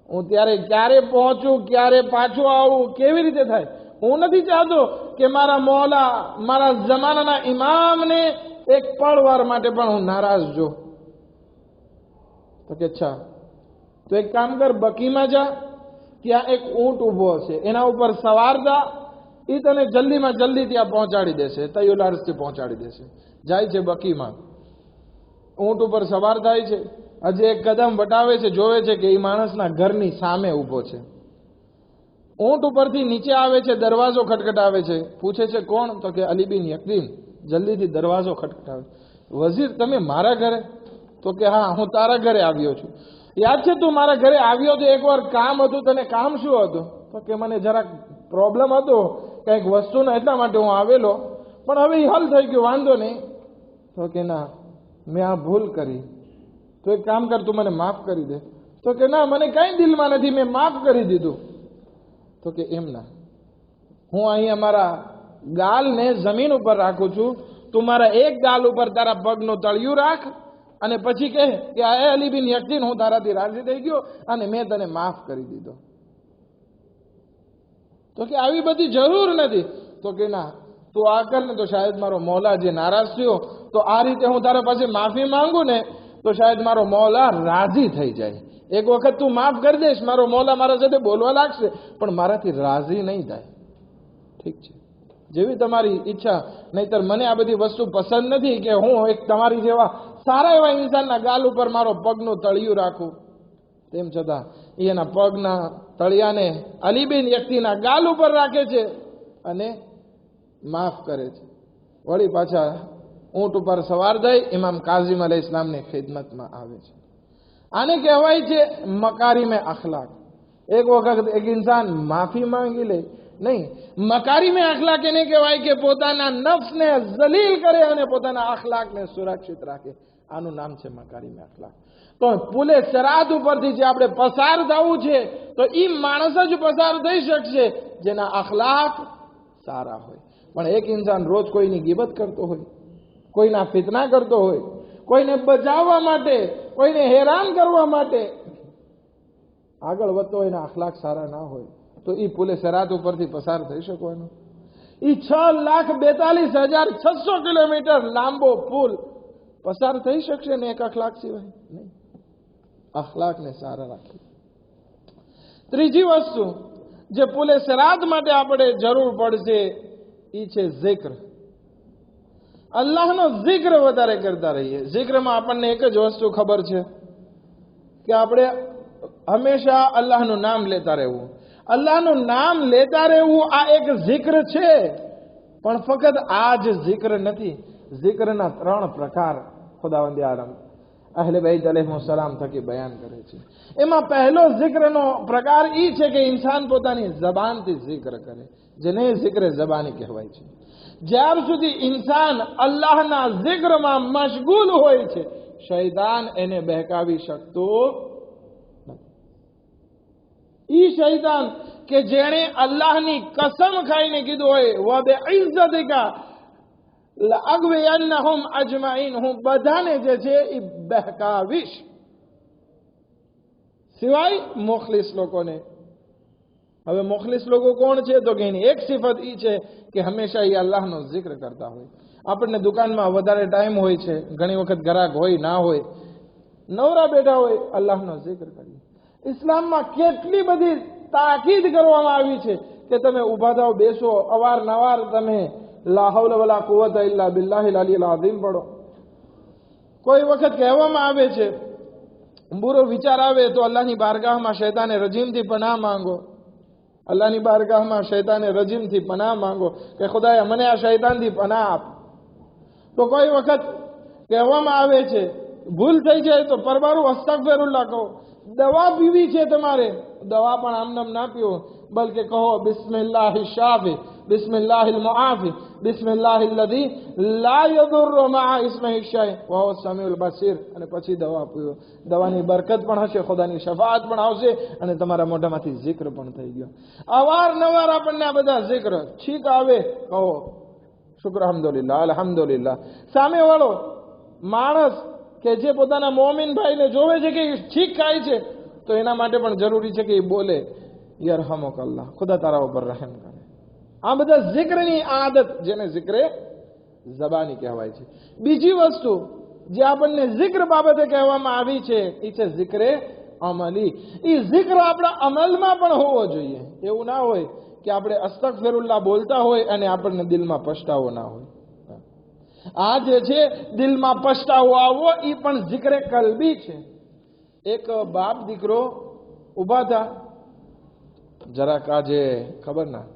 હું ત્યારે ક્યારે પહોંચું, ક્યારે પાછું આવું, કેવી રીતે થાય? હું નથી ચાહતો કે મારા મોલા, મારા જમાનાના ઇમામને એક પળવાર માટે પણ હું નારાજ જો. તો કે અચ્છા, તો એક કામ કર, બકીમાં જા, ત્યાં એક ઊંટ ઊભો હશે, એના ઉપર સવાર થા, એ તને જલ્દીમાં જલ્દી ત્યાં પહોંચાડી દેશે, તૈયુલ અર્ઝથી પહોંચાડી દેશે. જાય છે બકીમાં, ઊંટ ઉપર સવાર થાય છે, હજી એક કદમ વટાવે છે, જોવે છે કે એ માણસના ઘરની સામે ઊભો છે. ઊંટ ઉપરથી નીચે આવે છે, દરવાજો ખટખટાવે છે, પૂછે છે કોણ? તો કે અલી બિન યક્તીન. જલ્દીથી દરવાજો ખટખટાવે. વઝીર તમે મારા ઘરે? તો કે હા, હું તારા ઘરે આવ્યો છું. યાદ છે તું મારા ઘરે આવ્યો તો એકવાર, કામ હતું, તને કામ શું હતું? તો કે મને જરાક પ્રોબ્લેમ હતો કંઈક વસ્તુનો, એટલા માટે હું આવેલો, પણ હવે એ હલ થઈ ગયો, વાંધો નહીં. તો કે ના, મેં આ ભૂલ કરી, તો એક કામ કર, તું મને માફ કરી દે. તો કે ના, મને કાંઈ દિલમાં નથી, મેં માફ કરી દીધું. તો કે એમ ના, હું અહીંયા મારા ગાલને જમીન ઉપર રાખું છું, તું મારા એક ગાલ ઉપર તારા પગનું તળિયું રાખ અને પછી કહે કે આ અલી બિન યક્તીન, હું તારાથી રાજી થઈ ગયો અને મેં તને માફ કરી દીધો. તો કે આવી બધી જરૂર નથી. તો કે ના, તું આ કર ને તો શાયદ મારો મોલા જે નારાજ થયો, તો આ રીતે હું તારા પાસે માફી માંગુ ને તો શાયદ મારો મોલા રાજી થઈ જાય. એક વખત તું માફ કરી દઈશ, મારો મોલા મારા સાથે બોલવા લાગશે, પણ મારાથી રાજી નહીં થાય. ઠીક છે, જેવી તમારી ઈચ્છા. નહીતર મને આ બધી વસ્તુ પસંદ નથી કે હું એક તમારી જેવા સારા એવા ઇન્સાનના ગાલ ઉપર મારો પગનું તળિયું રાખું. તેમ છતાં એના પગના તળિયાને અલીબિન વ્યક્તિના ગાલ ઉપર રાખે છે અને માફ કરે છે. વળી પાછા ઊંટ ઉપર સવાર થઈ ઇમામ કાઝિમ અલૈહિસ સલામની ખિદમતમાં આવે છે. આને કહેવાય છે મકારીમે અખલાક. એક વખત એક ઇન્સાન માફી માંગી લે, નહીં, મકારીમે અખલાક એને કહેવાય કે પોતાના નફ્સને જલીલ કરે અને પોતાના અખલાકને સુરક્ષિત રાખે. આનું નામ છે મકારીમે અખલાક. તો પુલે સરાત ઉપરથી જે આપણે પસાર થવું છે તો એ માણસ જ પસાર થઈ શકશે જેના અખલાક સારા હોય. પણ એક ઇન્સાન રોજ કોઈની ગીબત કરતો હોય, કોઈના ફિતના કરતો હોય, કોઈને બચાવવા માટે, કોઈને હેરાન કરવા માટે આગળ વધતો હોય ને અખલાક સારા ના હોય તો એ પુલે સરાત ઉપરથી પસાર થઈ શકવાનો. એ 6,42,600 કિલોમીટર લાંબો પુલ પસાર થઈ શકશે ને એક અખલાક સિવાય નહીં. અખલાકને સારા રાખી. ત્રીજી વસ્તુ જે પુલે સરાત માટે આપણે જરૂર પડશે એ છે zikr. અલ્લાહનો zikr વધારે કરતા રહીએ. zikરમાં આપણને એક જ વસ્તુ ખબર છે કે આપણે હંમેશા અલ્લાહનું નામ લેતા રહેવું. અલ્લાહનું નામ લેતા રહેવું આ એક zikr છે. પણ ફક્ત આ જ zikr નથી. zikરના 3 પ્રકાર ખુદાવંદ આલમ અહલે બૈત અલૈહિસ્સલામ થકી બયાન કરે છે. એમાં પહેલો zikરનો પ્રકાર એ છે કે ઇન્સાન પોતાની જબાનથી zikr કરે, જેને zikr જબાની કહેવાય છે. જ્યાર સુધી ઇન્સાન અલ્લાહના zikરમાં મશગુલ હોય છે શૈતાન એને બહેકાવી શકતો નથી. ઈ શૈતાન કે જેણે અલ્લાહની કસમ ખાઈને કીધું હોય વ બિઇઝ્ઝતિકા લઅગવિયન્નહુમ અજમાઈન, હું બધાને જે છે એ બહેકાવીશ સિવાય મુખલિસ લોકોને. હવે મુખલિસ લોકો કોણ છે? તો કે એની એક સિફત એ છે કે હંમેશા એ અલ્લાહનો zikr કરતા હોય. આપણને દુકાનમાં વધારે ટાઈમ હોય છે, ઘણી વખત ગ્રાહક હોય ના હોય, નવરા બેઠા હોય, અલ્લાહનો zikr કરીએ. ઇસ્લામમાં કેટલી બધી તાકીદ કરવામાં આવી છે કે તમે ઊભા થાઓ, બેસો, અવારનવાર તમે લા હૌલ વલા કુવતા ઇલ્લા બિલ્લાહિલ અલીલ અઝીમ પડો. કોઈ વખત કહેવામાં આવે છે બુરો વિચાર આવે તો અલ્લાહની બારગાહમાં શૈતાને રજીમથી પનાહ માંગો. અલ્લાહની બારગાહમાં શૈતાને રજીમથી પનાહ માંગો કે ખુદાએ મને આ શૈતાનથી પનાહ આપ. તો કોઈ વખત કહેવામાં આવે છે ભૂલ થઈ જાય તો પરબારું અસ્તગફિરુલ્લાહ કહો. દવા પીવી છે તમારે, દવા પણ આમનામ ના પીવો, બલકે કહો બિસ્મિલ્લાહિ શાફી બિસ્મિલ્લાહિલ મુઆફી બિસ્મિલ્લાહિલ લઝી લા યદુરુ મઆ ઇસ્મિહી શૈ વ હુવા સમીઉલ બસીર. અને પછી દવા પીવો. દવાની બરકત પણ હશે, ખુદાની શફાઅત પણ આવશે અને તમારા મોઢામાંથી zikr પણ થઈ ગયો. અવારનવાર આપણને આ બધા zikr, છીક આવે કહો શુક્ર અલ્હમ્દુલિલ્લાહ અલ્હમ્દુલિલ્લાહ. સામે વાળો માણસ કે જે પોતાના મોમિન ભાઈને જોવે છે કે છીક ખાય છે તો એના માટે પણ જરૂરી છે કે એ બોલે યરહમુકલ્લાહ, ખુદા તારા ઉપર રહેમ કરે. આ બધા zikરની આદત જેને zikરે જબાની કહેવાય છે. બીજી વસ્તુ જે આપણને zikr બાબતે કહેવામાં આવી છે એ છે zikરે અમલી. એ zikr આપણા અમલમાં પણ હોવો જોઈએ. એવું ના હોય કે આપણે અસ્તગફિરુલ્લાહ બોલતા હોય અને આપણને દિલમાં પછતાવો ના હોય. આ જે છે દિલમાં પછતાવો આવવો એ પણ zikરે કલ્બી છે. એક બાપ દીકરો ઉભા થા, જરાક આજે ખબર ના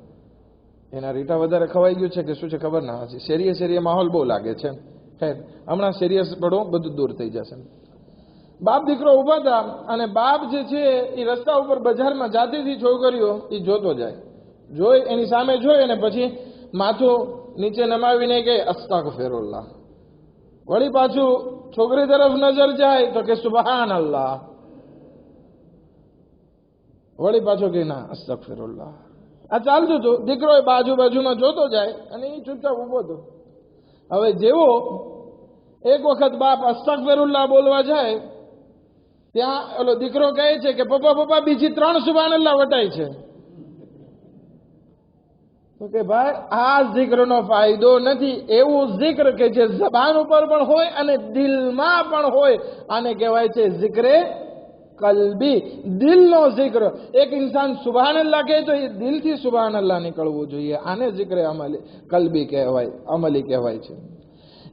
એના રીટા વધારે ખવાઈ ગયું છે કે શું છે ખબર ના, શેરીએ માહોલ બહુ લાગે છે. ખેર, હમણાં સિરિયસ પડો, બધું દૂર થઈ જશે. બાપ દીકરો ઉભા હતા અને બાપ જે છે એ રસ્તા ઉપર બજારમાં જાતીથી છોકરીઓ એ જોતો જાય, જોઈ એની સામે જોઈ અને પછી માથું નીચે નમાવીને કે અસ્તગફિરુલ્લાહ. વળી પાછું છોકરી તરફ નજર જાય તો કે સુબહાનલ્લાહ. વળી પાછો કે ના અસ્તગફિરુલ્લાહ. આ ચાલતું હતું. દીકરો એ બાજુમાં જોતો જાય અને એ ચૂપચાપ ઉભો હતો. હવે જેવો એક વખત બાપ અસ્તગફિરુલ્લાહ બોલવા જાય ત્યાં ઓલો દીકરો કહે છે કે પપ્પા બીજી 3 સુબહાનલ્લાહ વટાય છે. તો કે ભાઈ આ zikરનો ફાયદો નથી. એવું zikr કે જે જબાન ઉપર પણ હોય અને દિલમાં પણ હોય આને કહેવાય છે zikરે કલ્બી, દિલનો જિક્ર. એક ઇન્સાન સુબહાન અલ્લાહ કહે તો એ દિલથી સુબહાન અલ્લાહ નીકળવું જોઈએ. આને જિક્ર અમલી કલ્બી કહેવાય, અમલી કહેવાય છે.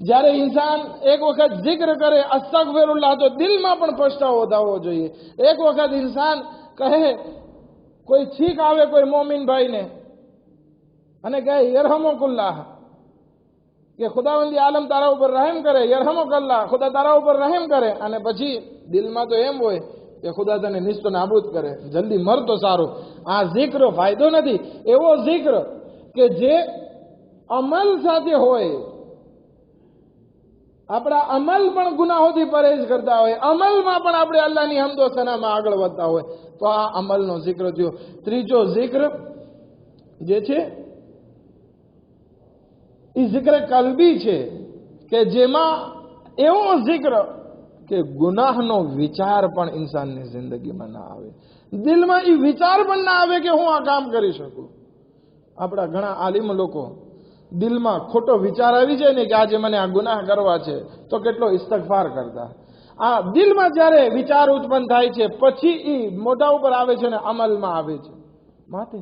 જ્યારે ઇન્સાન એક વખત જિક્ર કરે અસ્તગફિરુલ્લાહ તો દિલમાં પણ પછતાવો થવો જોઈએ. એક વખત ઇન્સાન કહે, કોઈ છીક આવે કોઈ મોમિન ભાઈને અને કહે યરહમુકુલ્લાહ, કે ખુદાવંદી આલમ તારા ઉપર રહેમ કરે, યરહમુકલ્લાહ, ખુદા તારા ઉપર રહેમ કરે, અને પછી દિલમાં તો એમ હોય કે ખુદા તને નિસ્તો નાબૂદ કરે, જલ્દી મર તો સારું. આ જિક્ર ફાયદો નથી. એવો જિક્ર કે જે અમલ સાથે હોય, આપણા અમલ પણ ગુનાહોથી પરેજ કરતા હોય, અમલમાં પણ આપણે અલ્લાહની હમદો સનામાં આગળ વધતા હોય, તો આ અમલનો જિક્ર થયો. ત્રીજો જિક્ર જે છે એ જિક્ર કલ્બી છે, કે જેમાં એવો જિક્ર કે ગુનાહનો વિચાર પણ ઇન્સાનની જિંદગીમાં ના આવે, દિલમાં એ વિચાર પણ ના આવે કે હું આ કામ કરી શકું. આપણા ઘણા આલિમ લોકો દિલમાં ખોટો વિચાર આવી જાય ને કે આજે મને આ ગુનાહ કરવા છે, તો કેટલો ઇસ્તગફાર કરતા. આ દિલમાં જ્યારે વિચાર ઉત્પન્ન થાય છે પછી એ મોઢા ઉપર આવે છે ને અમલમાં આવે છે. માટે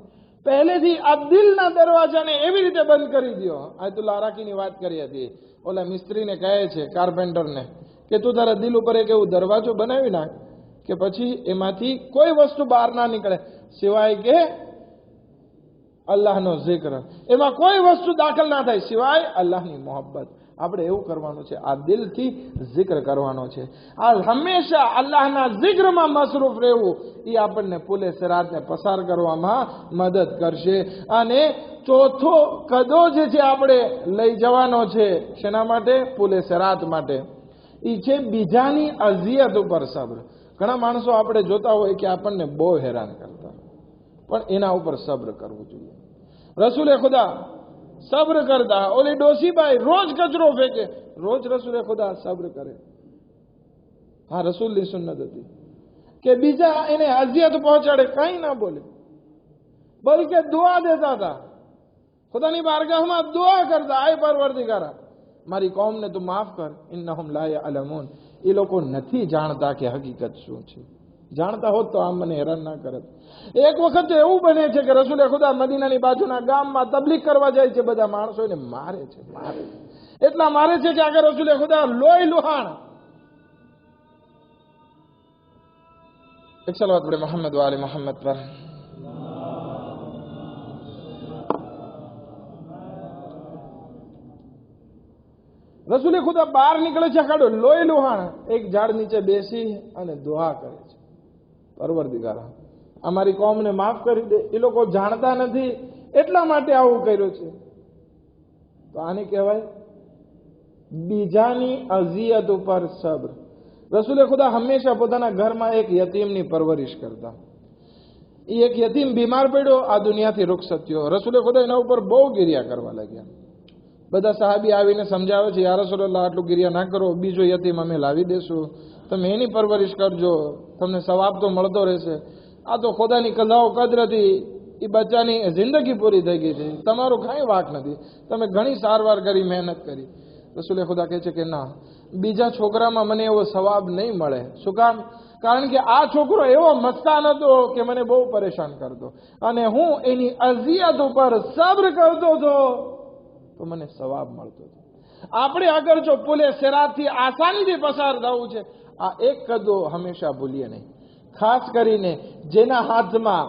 પહેલેથી આ દિલના દરવાજાને એવી રીતે બંધ કરી દો. આયતુલ્લાહ અરાકીની વાત કરી હતી. ઓલા મિસ્ત્રીને કહે છે, કાર્પેન્ટરને, કે તું તારા દિલ ઉપર એક એવું દરવાજો બનાવી નાખ કે પછી એમાંથી કોઈ વસ્તુ બહાર ના નીકળે સિવાય કે અલ્લાહનો જિક્ર. એમાં કોઈ વસ્તુ દાખલ ના થાય સિવાય અલ્લાહની મોહબ્બત. આપણે એવું કરવાનું છે, આ દિલથી જિક્ર કરવાનો છે. આ હંમેશા અલ્લાહના જિક્રમાં મસરૂફ રહેવું એ આપણને પુલે સિરાતને પસાર કરવામાં મદદ કરશે. અને ચોથો કદો જે છે આપણે લઈ જવાનો છે, શેના માટે? પુલે સિરાત માટે. એ છે બીજાની અઝિયત ઉપર સબ્ર. ઘણા માણસો આપણે જોતા હોય કે આપણને બહુ હેરાન કરતા, પણ એના ઉપર સબ્ર કરવું જોઈએ. રસૂલે ખુદા સબ્ર કરતા. ઓલી ડોસીબાઈ રોજ કચરો ફેંકે, રોજ રસૂલે ખુદા સબ્ર કરે. હા, રસૂલની સુન્નત હતી કે બીજા એને અઝિયત પહોંચાડે કંઈ ના બોલે, બલકે દુઆ દેતા હતા. ખુદાની બારગાહમાં દુઆ કરતા, આય પરવરદિગારા મારી કોમને તું માફ કર, ઇન્નહુમ લા યઅલમૂન. એ લોકો નથી જાણતા કે હકીકત શું છે. જાણતા હોત તો આમ મને હેરાન ના કરત. એક વખત તો એવું બને છે કે રસૂલે ખુદા મદીનાની બાજુના ગામમાં તબલીગ કરવા જાય છે, બધા માણસો એને મારે છે, એટલા મારે છે કે આગળ રસૂલે ખુદા લોહી લુહાણ. એક સલાવત પડે મોહમ્મદ વાલે મોહમ્મદ પર. રસૂલે ખુદા બહાર નીકળે છે, કાઢો લોહી લુહાણ, એક ઝાડ નીચે બેસી અને દુઆ કરે છે, પરવરદિગારા અમારી કોમને માફ કરી દે. એ લોકો જાણતા નથી એટલા માટે આવું કર્યું છે. તો આને કહેવાય બીજાની અઝિયત ઉપર સબ્ર. રસૂલે ખુદા હંમેશા પોતાના ઘરમાં એક યતીમની પરવરિશ કરતા. એ એક યતીમ બીમાર પડ્યો, આ દુનિયાથી રૂખસત થયો. રસૂલે ખુદા એના ઉપર બહુ ગિરિયા કરવા લાગ્યા. બધા સહાબી આવીને સમજાવે છે, યા રસૂલલ્લાહ આટલું ગિરિયા ના કરો, બીજો યતીમ અમે લાવી દેશું, તમે એની પરવરિશ કરજો, તમને સવાબ તો મળતો રહેશે. આ તો ખુદાની કઝાઓ કદરતી, એ બચ્ચાની જિંદગી પૂરી થઈ ગઈ છે, તમારો કાંઈ વાક નથી, તમે ઘણી સારવાર કરી, મહેનત કરી. રસૂલે ખુદા કહે છે કે ના, બીજા છોકરામાં મને એવો સવાબ નહીં મળે. શું કામ? કારણ કે આ છોકરો એવો મસ્તાન હતો કે મને બહુ પરેશાન કરતો, અને હું એની અઝિયત ઉપર સબ્ર કરતો હતો તો મને સવાબ મળતો હતો. આપણે અગર જો પુલે સિરાતથી આસાનીથી પસાર થવું છે, આ એક કદો હંમેશા ભૂલીએ નહીં. ખાસ કરીને જેના હાથમાં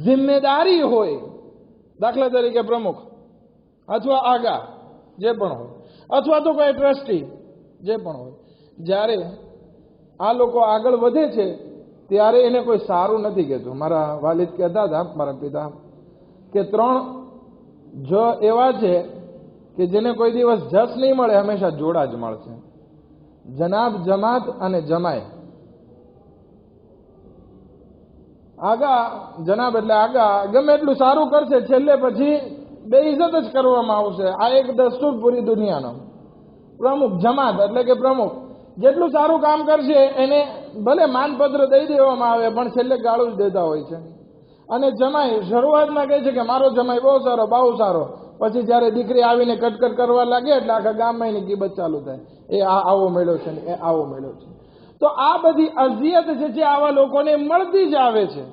જિમ્મેદારી હોય, દાખલા તરીકે પ્રમુખ અથવા આગા જે પણ હોય, અથવા તો કોઈ ટ્રસ્ટી જે પણ હોય, જ્યારે આ લોકો આગળ વધે છે ત્યારે એને કોઈ સારું નથી કહેતું. મારા વાલિદ કહેતા હતા, મારા પિતા, કે 3 જો એવા છે કે જેને કોઈ દિવસ જસ નહીં મળે, હંમેશા જોડા જ મળશે: જનાબ, જમાત અને જમાય. આગા, જનાબ એટલે આગા, ગમે એટલું સારું કરશે, છેલ્લે પછી બેઇજ્જત જ કરવામાં આવશે. આ એક દસ્તુર પૂરી દુનિયાનો. પ્રમુખ, જમાત એટલે કે પ્રમુખ, જેટલું સારું કામ કરશે એને ભલે માનપત્ર દઈ દેવામાં આવે, પણ છેલ્લે ગાળું જ દેતા હોય છે. અને જમાઈ શરૂઆતમાં કહે છે કે મારો જમાઈ બહુ સારો, બહુ સારો, પછી જ્યારે દીકરી આવીને કટકટ કરવા લાગે એટલે આખા ગામમાં એની ગીબત ચાલુ થાય. એ આવો મળ્યો છે ને એ આવો મળ્યો છે. તો આ બધી અઝિયત જે આવા લોકોને મળતી જ આવે છે.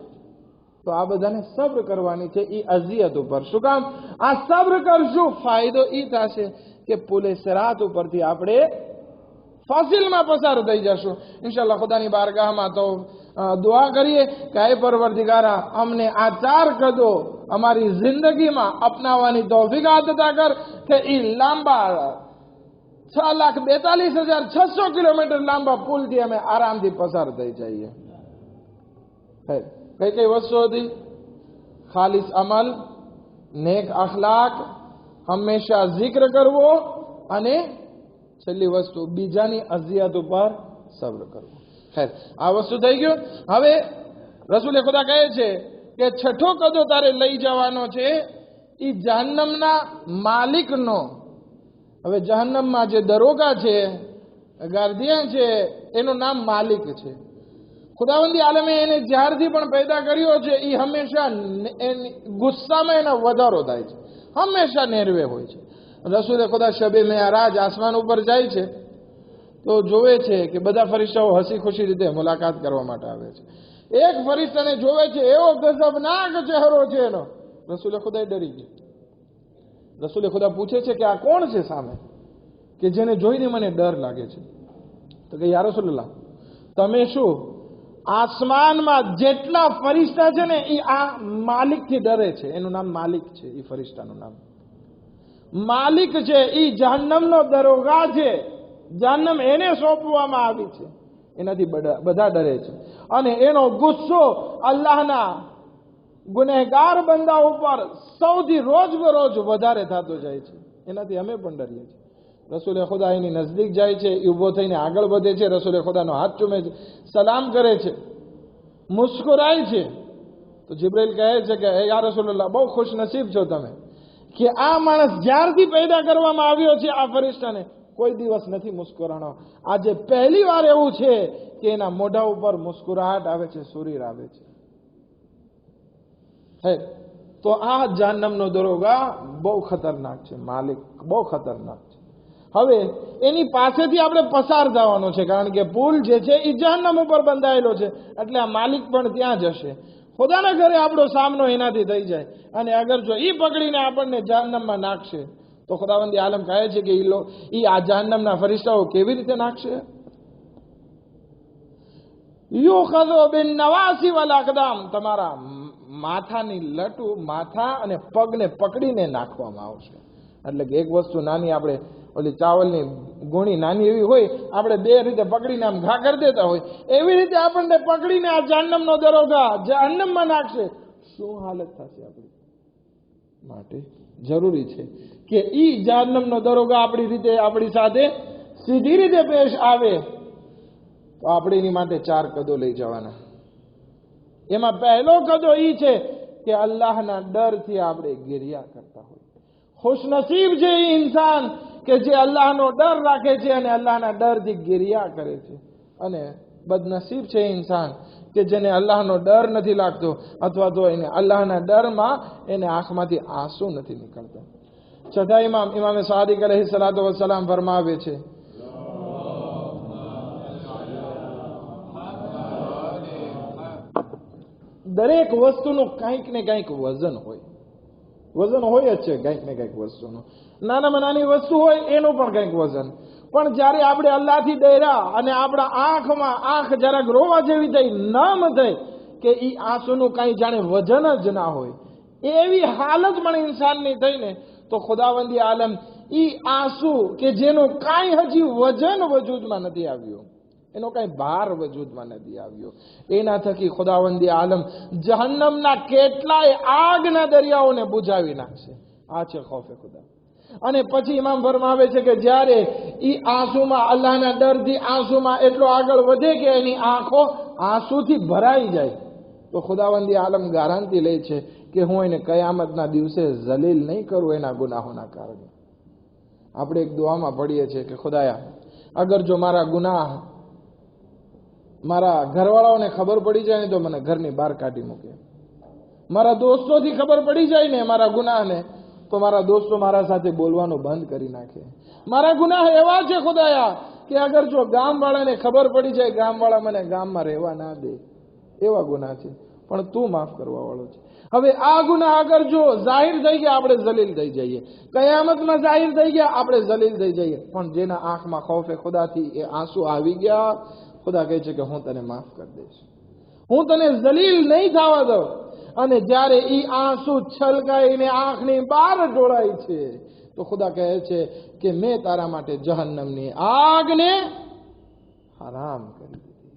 તો આ બધાને સબ્ર કરવાની છે એ અઝિયત ઉપર. શું કામ? આ સબ્ર કરશું, ફાયદો એ થશે કે પુલે સિરાત ઉપરથી આપણે ફાસિલમાં પસાર થઈ જશું ઇન્શાઅલ્લાહ. ખુદાની બારગાહમાં તો દુઆ કરીએ કે હે પરવરદિગારા, અમને આ 4 કદો અમારી જિંદગીમાં અપનાવવાની તૌફીક અતા કર કે એ લાંબા 6,42,600 કિલોમીટર લાંબા પુલથી અમે આરામથી પસાર થઈ જઈએ. કઈ કઈ વસ્તુ હતી? ખાલિસ અમલ, નેક અખલાક, હંમેશા જિક્ર કરવો, અને છેલ્લી વસ્તુ બીજાની અઝિયત ઉપર સબ્ર કરવો. ખેર, આ વસ્તુ થઈ ગયું. હવે રસૂલે ખુદા કહે છે કે છઠ્ઠો કદો તારે લઈ જવાનો છે એ જહન્નમના માલિકનો. હવે જહન્નમમાં જે દરોગા છે, ગાર્દિયન છે, એનું નામ માલિક છે. ખુદાવંદી આલમે એને જ્યારથી પણ પેદા કર્યો છે એ હંમેશા ગુસ્સામાં એનો વધારો થાય છે, હંમેશા નેરવે હોય છે. રસૂલે ખુદા શબે મેરાજ આસમાન ઉપર જાય છે તો જોવે છે કે બધા ફરિશ્તાઓ હસી ખુશી રીતે મુલાકાત કરવા માટે આવે છે. એક ફરિશ્તાને જોવે છે, એવો ગજબનાક ચહેરો છે એનો. રસૂલે ખુદા ડરી ગયા. રસૂલે ખુદા પૂછે છે કે આ કોણ છે સામે કે જેને જોઈને મને ડર લાગે છે? તો કે યા રસૂલલ્લાહ, તમે શું આસમાનમાં જેટલા ફરિશ્તા છે ને એ આ માલિકથી ડરે છે. એનું નામ માલિક છે. એ ફરિશ્તાનું નામ માલિક છે. એ જહન્નમનો દરોગા છે. જહન્નમ એને સોંપવામાં આવી છે, એનાથી બધા ડરે છે. અને એનો ગુસ્સો અલ્લાહના ગુનેહગાર બંદા ઉપર સૌથી રોજ બરોજ વધારે થતો જાય છે. એનાથી અમે પણ ડરીએ છીએ. રસૂલે ખુદા એની નજદીક જાય છે, એ ઊભો થઈને આગળ વધે છે, રસૂલે ખુદાનો હાથ ચૂમે છે, સલામ કરે છે, મુસ્કુરાય છે. તો જિબ્રાઈલ કહે છે કે યા રસૂલલ્લાહ, બહુ ખુશ નસીબ છો તમે કે આ માણસ જ્યારથી પેદા કરવામાં આવ્યો છે આ ફરિશ્તાને કોઈ દિવસ નથી મુસ્કુરાણો. આજે પહેલી વાર એવું છે કે એના મોઢા ઉપર મુસ્કુરાહટ આવે છે, સુરીર આવે છે. તો આ જહન્નમનો દરોગા બહુ ખતરનાક છે, માલિક બહુ ખતરનાક છે. હવે એની પાસેથી આપણે પસાર જવાનું છે, કારણ કે પુલ જે છે એ જહન્નમ ઉપર બંધાયેલો છે, એટલે આ માલિક પણ ત્યાં જશે. ખુદાના ઘરે આપણો સામનો એનાથી થઈ જાય, અને અગર જો એ પકડીને આપણને જહન્નમમાં નાખશે તો ખુદાવંદી આલમ કહે છે કે એ આ જહન્નમના ફરિશ્તાઓ કેવી રીતે નાખશે? યુખઝુ બિન નવાસી વલ અકદામ, તમારા માથાની લટુ, માથા અને પગને પકડીને નાખવામાં આવશે. એટલે કે એક વસ્તુ નાની, આપણે ઓલી ચાવલની ગુણી નાની એવી હોય, આપણે બે રીતે પકડીને આમ ઘા કરી દેતા હોય, એવી રીતે આપણને પકડીને આ જહન્નમનો દરોગા જહન્નમમાં નાખશે. શું હાલત થશે આપણી? માટે જરૂરી છે કે ઈ જહન્નમનો દરોગા આપણી સાથે સીધી રીતે પેશ આવે. તો આપણે એની માટે 4 કદો લઈ જવાના. એમાં પહેલો કદો ઈ છે કે અલ્લાહના ડરથી આપણે ગિરિયા કરતા હોય. ખુશનસીબ છે એ ઇન્સાન કે જે અલ્લાહનો ડર રાખે છે અને અલ્લાહના ડરથી ગિરિયા કરે છે. અને બદનસીબ છે એ ઇન્સાન કે જેને અલ્લાહનો ડર નથી લાગતો, અથવા તો એને અલ્લાહના ડરમાં એને આંખમાંથી આંસુ નથી નીકળતા. છઠ્ઠા ઇમામે સાદિક અલૈહિસ્સલાતુ વસ્સલામ ફરમાવે છે, દરેક વસ્તુનું કંઈક ને કંઈક વજન હોય. વજન હોય જ છે કંઈક ને કંઈક વસ્તુનું. નાનામાં નાની વસ્તુ હોય એનું પણ કંઈક વજન. પણ જ્યારે આપણે અલ્લાહથી ડર્યા અને આપણા આંખમાં આંખ જરાક રોવા જેવી થઈ, નમ થઈ કે એ આંસુનું કાંઈ જાણે વજન જ ના હોય, એવી હાલત પણ ઇન્સાનની થઈને, તો ખુદાવંદી આલમ એ આંસુ કે જેનું કાંઈ હજી વજન વજૂદમાં નથી આવ્યું, એનો કાંઈ ભાર વજૂદમાં નથી આવ્યો, એના થકી ખુદાવંદી આલમ જહન્નમના કેટલાય આગના દરિયાઓને બુઝાવી નાખશે. આ છે ખૌફે ખુદા. અને પછી ઇમામ ફરમાવે છે કે જ્યારે એ આંસુમાં, અલ્લાહના ડરથી આંસુમાં એટલો આગળ વધે કે એની આંખો આંસુથી ભરાઈ જાય, તો ખુદાવંદી આલમ ગારંટી લે છે કે હું એને કયામતના દિવસે જલીલ નહીં કરું એના ગુનાહોના કારણે. આપણે એક દુઆમાં પડીએ છીએ કે ખુદાયા, અગર જો મારા ગુનાહ મારા ઘરવાળાઓને ખબર પડી જાય ને તો મને ઘરની બહાર કાઢી મૂકે. મારા દોસ્તોથી ખબર પડી જાય ને મારા ગુનાહને તો મારા દોસ્તો મારા સાથે બોલવાનું બંધ કરી નાખે. મારા ગુનાહ એવા છે ખુદાયા કે અગર જો ગામવાળાને ખબર પડી જાય, ગામવાળા મને ગામમાં રહેવા ના દે, એવા ગુનાહ છે. પણ તું માફ કરવા વાળો છે. હવે આ ગુનાહ અગર જો જાહેર થઈ ગયા, આપણે જલીલ થઈ જઈએ. કયામતમાં જાહેર થઈ ગયા, આપણે જલીલ થઈ જઈએ. પણ જેના આંખમાં ખૌફે ખુદાથી એ આંસુ આવી ગયા, ખુદા કહે છે કે હું તને માફ કરી દઈશ, હું તને જલીલ નહીં થવા દઉં. અને જ્યારે ઈ આંસુ છલકાઈને આંખની બહાર ઢોળાય છે, તો ખુદા કહે છે કે મેં તારા માટે જહન્નમની આગને હરામ કરી દીધી.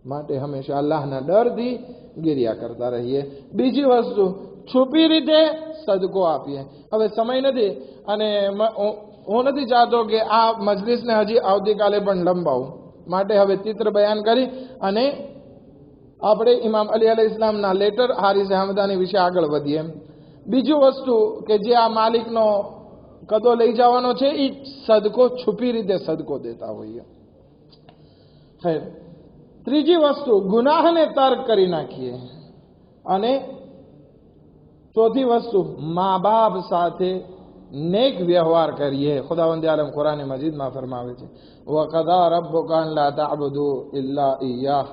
માટે હંમેશા અલ્લાહના ડરથી ગિર્યા કરતા રહીએ. બીજી વસ્તુ, છુપી રીતે સદકો આપીએ. હવે સમય નથી અને હું નથી ચાહતો કે આ મજલિસને હજી આવતીકાલે પણ લંબાવું, માટે હવે ચિત્ર બયાન કરી અને આપણે ઇમામ અલી અલૈહિ ઇસ્લામના લેટર હારિસ હમદાની વિશે આગળ વધીએ. બીજું વસ્તુ કે જે આ માલિકનો કદો લઈ જવાનો છે, એ સદકો છુપી રીતે સદકો દેતા હોઈએ. ત્રીજી વસ્તુ, ગુનાહને તર્ક કરી નાખીએ. અને ચોથી વસ્તુ, મા બાપ સાથે નેક વ્યવહાર કરીએ. ખુદાવંદ આલમ કુરાન મજીદમાં ફરમાવે છે, વકદા રબ્બુકા અન લા તઅબુદુ ઇલ્લા ઇય્યાહ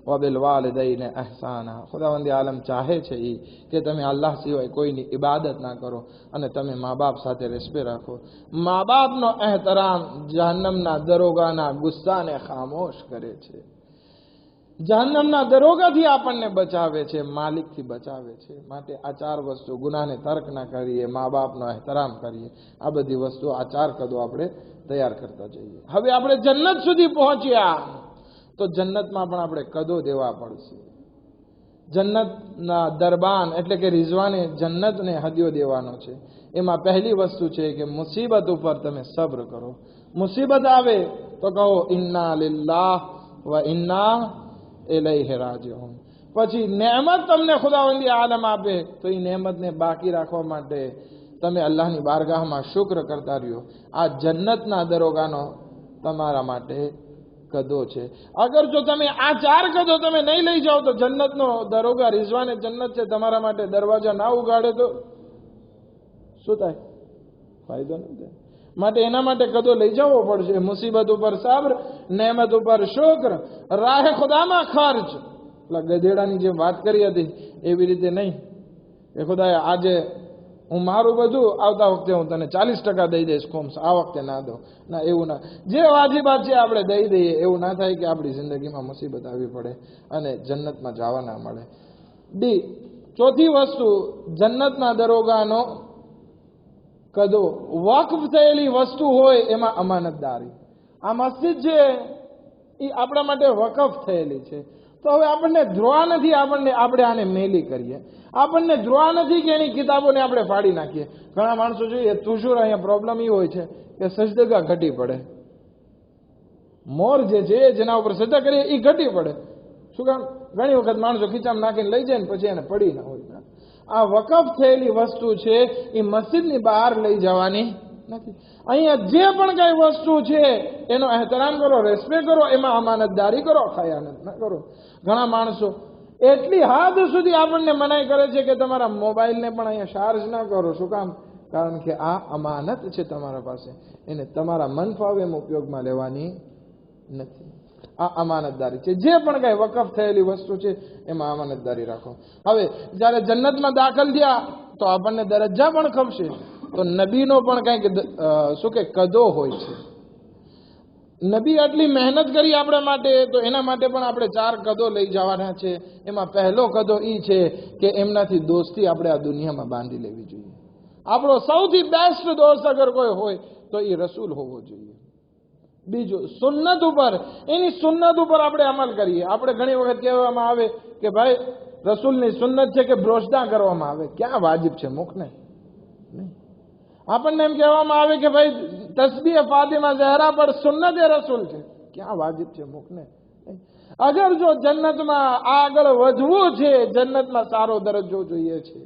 વબિલવાલિદૈન ઇહસાના. ખુદાવંદ આલમ ચાહે છે કે તમે અલ્લાહ સિવાય કોઈની ઇબાદત ના કરો અને તમે મા બાપ સાથે રેસ્પે રાખો. મા બાપનો એહતરામ જહન્નમના દરોગાના ગુસ્સાને ખામોશ કરે છે. જહન્નમના દરોગાથી આપણને બચાવે છે, માલિકથી બચાવે છે. માટે આ ચાર વસ્તુ, ગુનાહને તર્ક ના કરીએ, મા બાપનો એહતરામ કરીએ, આ બધી વસ્તુ, આ ચાર કદો આપણે તૈયાર કરતા જઈએ. હવે આપણે જન્નત સુધી પહોંચ્યા તો જન્નતમાં પણ આપણે કદો દેવા પડશે. જન્નતના દરબાન એટલે કે રિઝવાને જન્નતને હદિયો દેવાનો છે. એમાં પહેલી વસ્તુ છે કે મુસીબત ઉપર તમે સબ્ર કરો. મુસીબત આવે તો કહો ઇન્ના લિલ્લાહ વ ઇન્ના ઇલૈહિ રાજીઉન. પછી નેમત તમને ખુદાવંદી આલમ આપે તો એ નેમતને બાકી રાખવા માટે તમે અલ્લાહની બારગાહમાં શુક્ર કરતા રહ્યો. આ જન્નતના દરોગાનો તમારા માટે કદો છે. અગર જો તમે આ ચાર કદો તમે નહીં લઈ જાઓ તો જન્નતનો દરોગા રિઝવાને જન્નત છે તમારા માટે દરવાજા ના ઉગાડે તો શું થાય? ફાયદો નહીં થાય. માટે એના માટે કદો લઈ જવો પડશે. મુસીબત ઉપર સબ્ર, નેમત ઉપર શુક્ર, રાહે ખુદામાં ખર્ચ. એટલે ગધેડાની જે વાત કરી હતી એવી રીતે નહીં કે ખુદાએ આજે હું મારું બધું, આવતા વખતે હું તને 40% દઈ દઈશ ખોમ્સ, આ વખતે ના દો. ના, એવું ના. જે વાજિબાત છે આપણે દઈ દઈએ. એવું ના થાય કે આપણી જિંદગીમાં મુસીબત આવી પડે અને જન્નતમાં જવા ના મળે. ચોથી વસ્તુ, જન્નતના દરોગાનો કદો, વકફ થયેલી વસ્તુ હોય એમાં અમાનતદારી. આ મસ્જિદ છે એ આપણા માટે વકફ થયેલી છે. તો હવે આપણને ધ્રોવા નથી આપણે આને મેલી કરીએ. આપણને ધ્રોવા નથી કે એની કિતાબોને આપણે ફાડી નાખીએ. ઘણા માણસો જોઈએ તુજુર અહીંયા પ્રોબ્લેમ એ હોય છે કે સજદગા ઘટી પડે. મોર જે છે જેના ઉપર સજદા કરીએ એ ઘટી પડે. શું કામ? ઘણી વખત માણસો ખીચામાં નાખીને લઈ જાય ને પછી એને પડી ના હોય. આ વકફ થયેલી વસ્તુ છે એ મસ્જિદની બહાર લઈ જવાની નથી. અહીંયા જે પણ કઈ વસ્તુ છે એનો એહતરામ કરો, રેસ્પેક્ટ કરો, એમાં અમાનતદારી કરો, ખયાનત ના કરો. ઘણા માણસો એટલી હદ સુધી આપણને મનાઈ કરે છે કે તમારા મોબાઈલને પણ અહીંયા ચાર્જ ના કરો. શું કામ? કારણ કે આ અમાનત છે તમારા પાસે, એને તમારા મન ફાવે એમ ઉપયોગમાં લેવાની નથી. આ અમાનતદારી છે. જે પણ કઈ વકફ થયેલી વસ્તુ છે એમાં અમાનતદારી રાખો. હવે જ્યારે જન્નતમાં દાખલ થયા તો આપણને દરજ્જા પણ ખપશે. તો નબીનો પણ કંઈક શું કે કદો હોય છે. નબી આટલી મહેનત કરી આપણા માટે, તો એના માટે પણ આપણે ચાર કદો લઈ જવાના છે. એમાં પહેલો કદો એ છે કે એમનાથી દોસ્તી આપણે આ દુનિયામાં બાંધી લેવી જોઈએ. આપણો સૌથી બેસ્ટ દોસ્ત અગર કોઈ હોય તો એ રસૂલ હોવો જોઈએ. બીજું, સુન્નત ઉપર, એની સુન્નત ઉપર આપણે અમલ કરીએ. આપણે ઘણી વખત કહેવામાં આવે કે ભાઈ રસૂલની સુન્નત છે કે બ્રોશદા કરવામાં આવે. ક્યાં વાજિબ છે મુખને? નહીં. આપણને એમ કહેવામાં આવે કે ભાઈ તસ્બીહ ફાતિમા ઝહરા પર સુન્નત એ રસૂલ છે. ક્યાં વાજિબ છે મુખને? અગર જો જન્નતમાં આગળ વધવું છે, જન્નતમાં સારો દરજ્જો જોઈએ છે,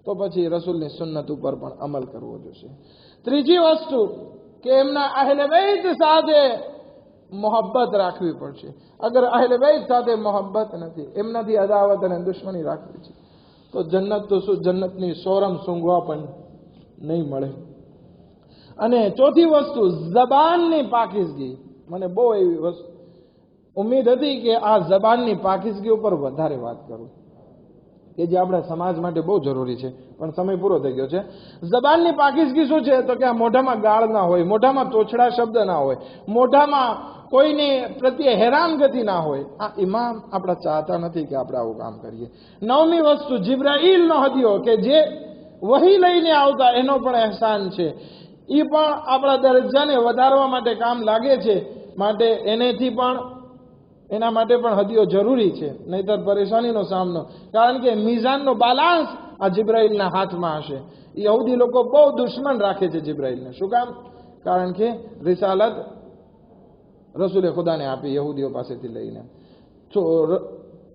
તો પછી રસૂલની સુન્નત ઉપર પણ અમલ કરવો જોશે. ત્રીજી વસ્તુ કે એમના અહેલે બેત સાથે મોહબ્બત રાખવી પડશે. અગર અહેલે બેત સાથે મોહબ્બત નથી, એમનાથી અદાવત અને દુશ્મની રાખવી છે, તો તો જન્નત તો શું, જન્નતની સોરમ સૂંઘવા પણ નહીં મળે. અને ચોથી વસ્તુ જબાનની પાકીઝગી. મને બહુ એવી વસ્તુ ઉમ્મીદ હતી કે આ જબાનની પાકીઝગી ઉપર વધારે વાત કરું, કે જે આપણા સમાજ માટે બહુ જરૂરી છે, પણ સમય પૂરો થઈ ગયો છે. જબાનની પાકીઝગી શું છે? તો કે આ મોઢામાં ગાળ ના હોય, મોઢામાં તોછડા શબ્દ ના હોય, મોઢામાં કોઈને પ્રત્યે હેરાનગતિ ના હોય. આ ઇમામ આપણા ચાહતા નથી કે આપણે આવું કામ કરીએ. નવમી વસ્તુ જિબ્રાઈલનો હદિયો, કે જે વહી લઈને આવતા એનો પણ અહેસાન છે. એ પણ આપણા દરજ્જાને વધારવા માટે કામ લાગે છે, માટે એના માટે પણ હદિયો જરૂરી છે, નહીતર પરેશાનીનો સામનો. કારણ કે મિઝાનનો બાલાન્સ આ જિબ્રાઈલના હાથમાં હશે. યહૂદી લોકો બહુ દુશ્મન રાખે છે જિબ્રાઈલને. શું કામ? કારણ કે રિસાલત રસૂલે ખુદાને આપી યહૂદીઓ પાસેથી લઈને. તો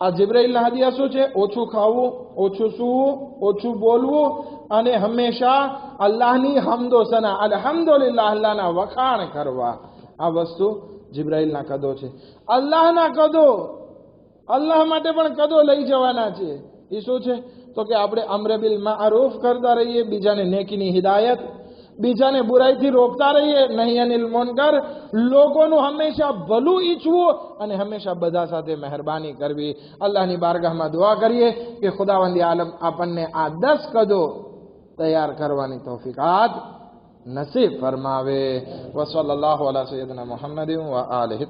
આ જિબ્રાઈલના હદિયા શું છે? ઓછું ખાવું, ઓછું સૂવું, ઓછું બોલવું અને હંમેશા અલ્લાહની હમદો સના, અલ્હમ્દુલિલ્લાહ, અલ્લાહના વખાણ કરવા. આ વસ્તુ જિબ્રાઈલના કદો છે. અલ્લાહના કદો, અલ્લાહ માટે પણ કદો લઈ જવાના છે. એ શું છે? તો કે આપણે અમ્ર બિલ મારૂફ કરતા રહીએ, બીજાને નેકીની હિદાયત, બીજાને બુરાઈથી રોકતા રહીએ, નહીં અનિલ મુનકર, લોકોનું હંમેશા ભલું ઈચ્છવું અને હંમેશા બધા સાથે મહેરબાની કરવી. અલ્લાહની બારગાહમાં દુઆ કરીએ કે ખુદાવંદી આલમ આપણને આ 10 કદો તૈયાર કરવાની તૌફીકાત નસીબ ફરમાવે. વસલ્લલ્લાહુ અલા સય્યદના મુહમ્મદિન વ આલિહિ.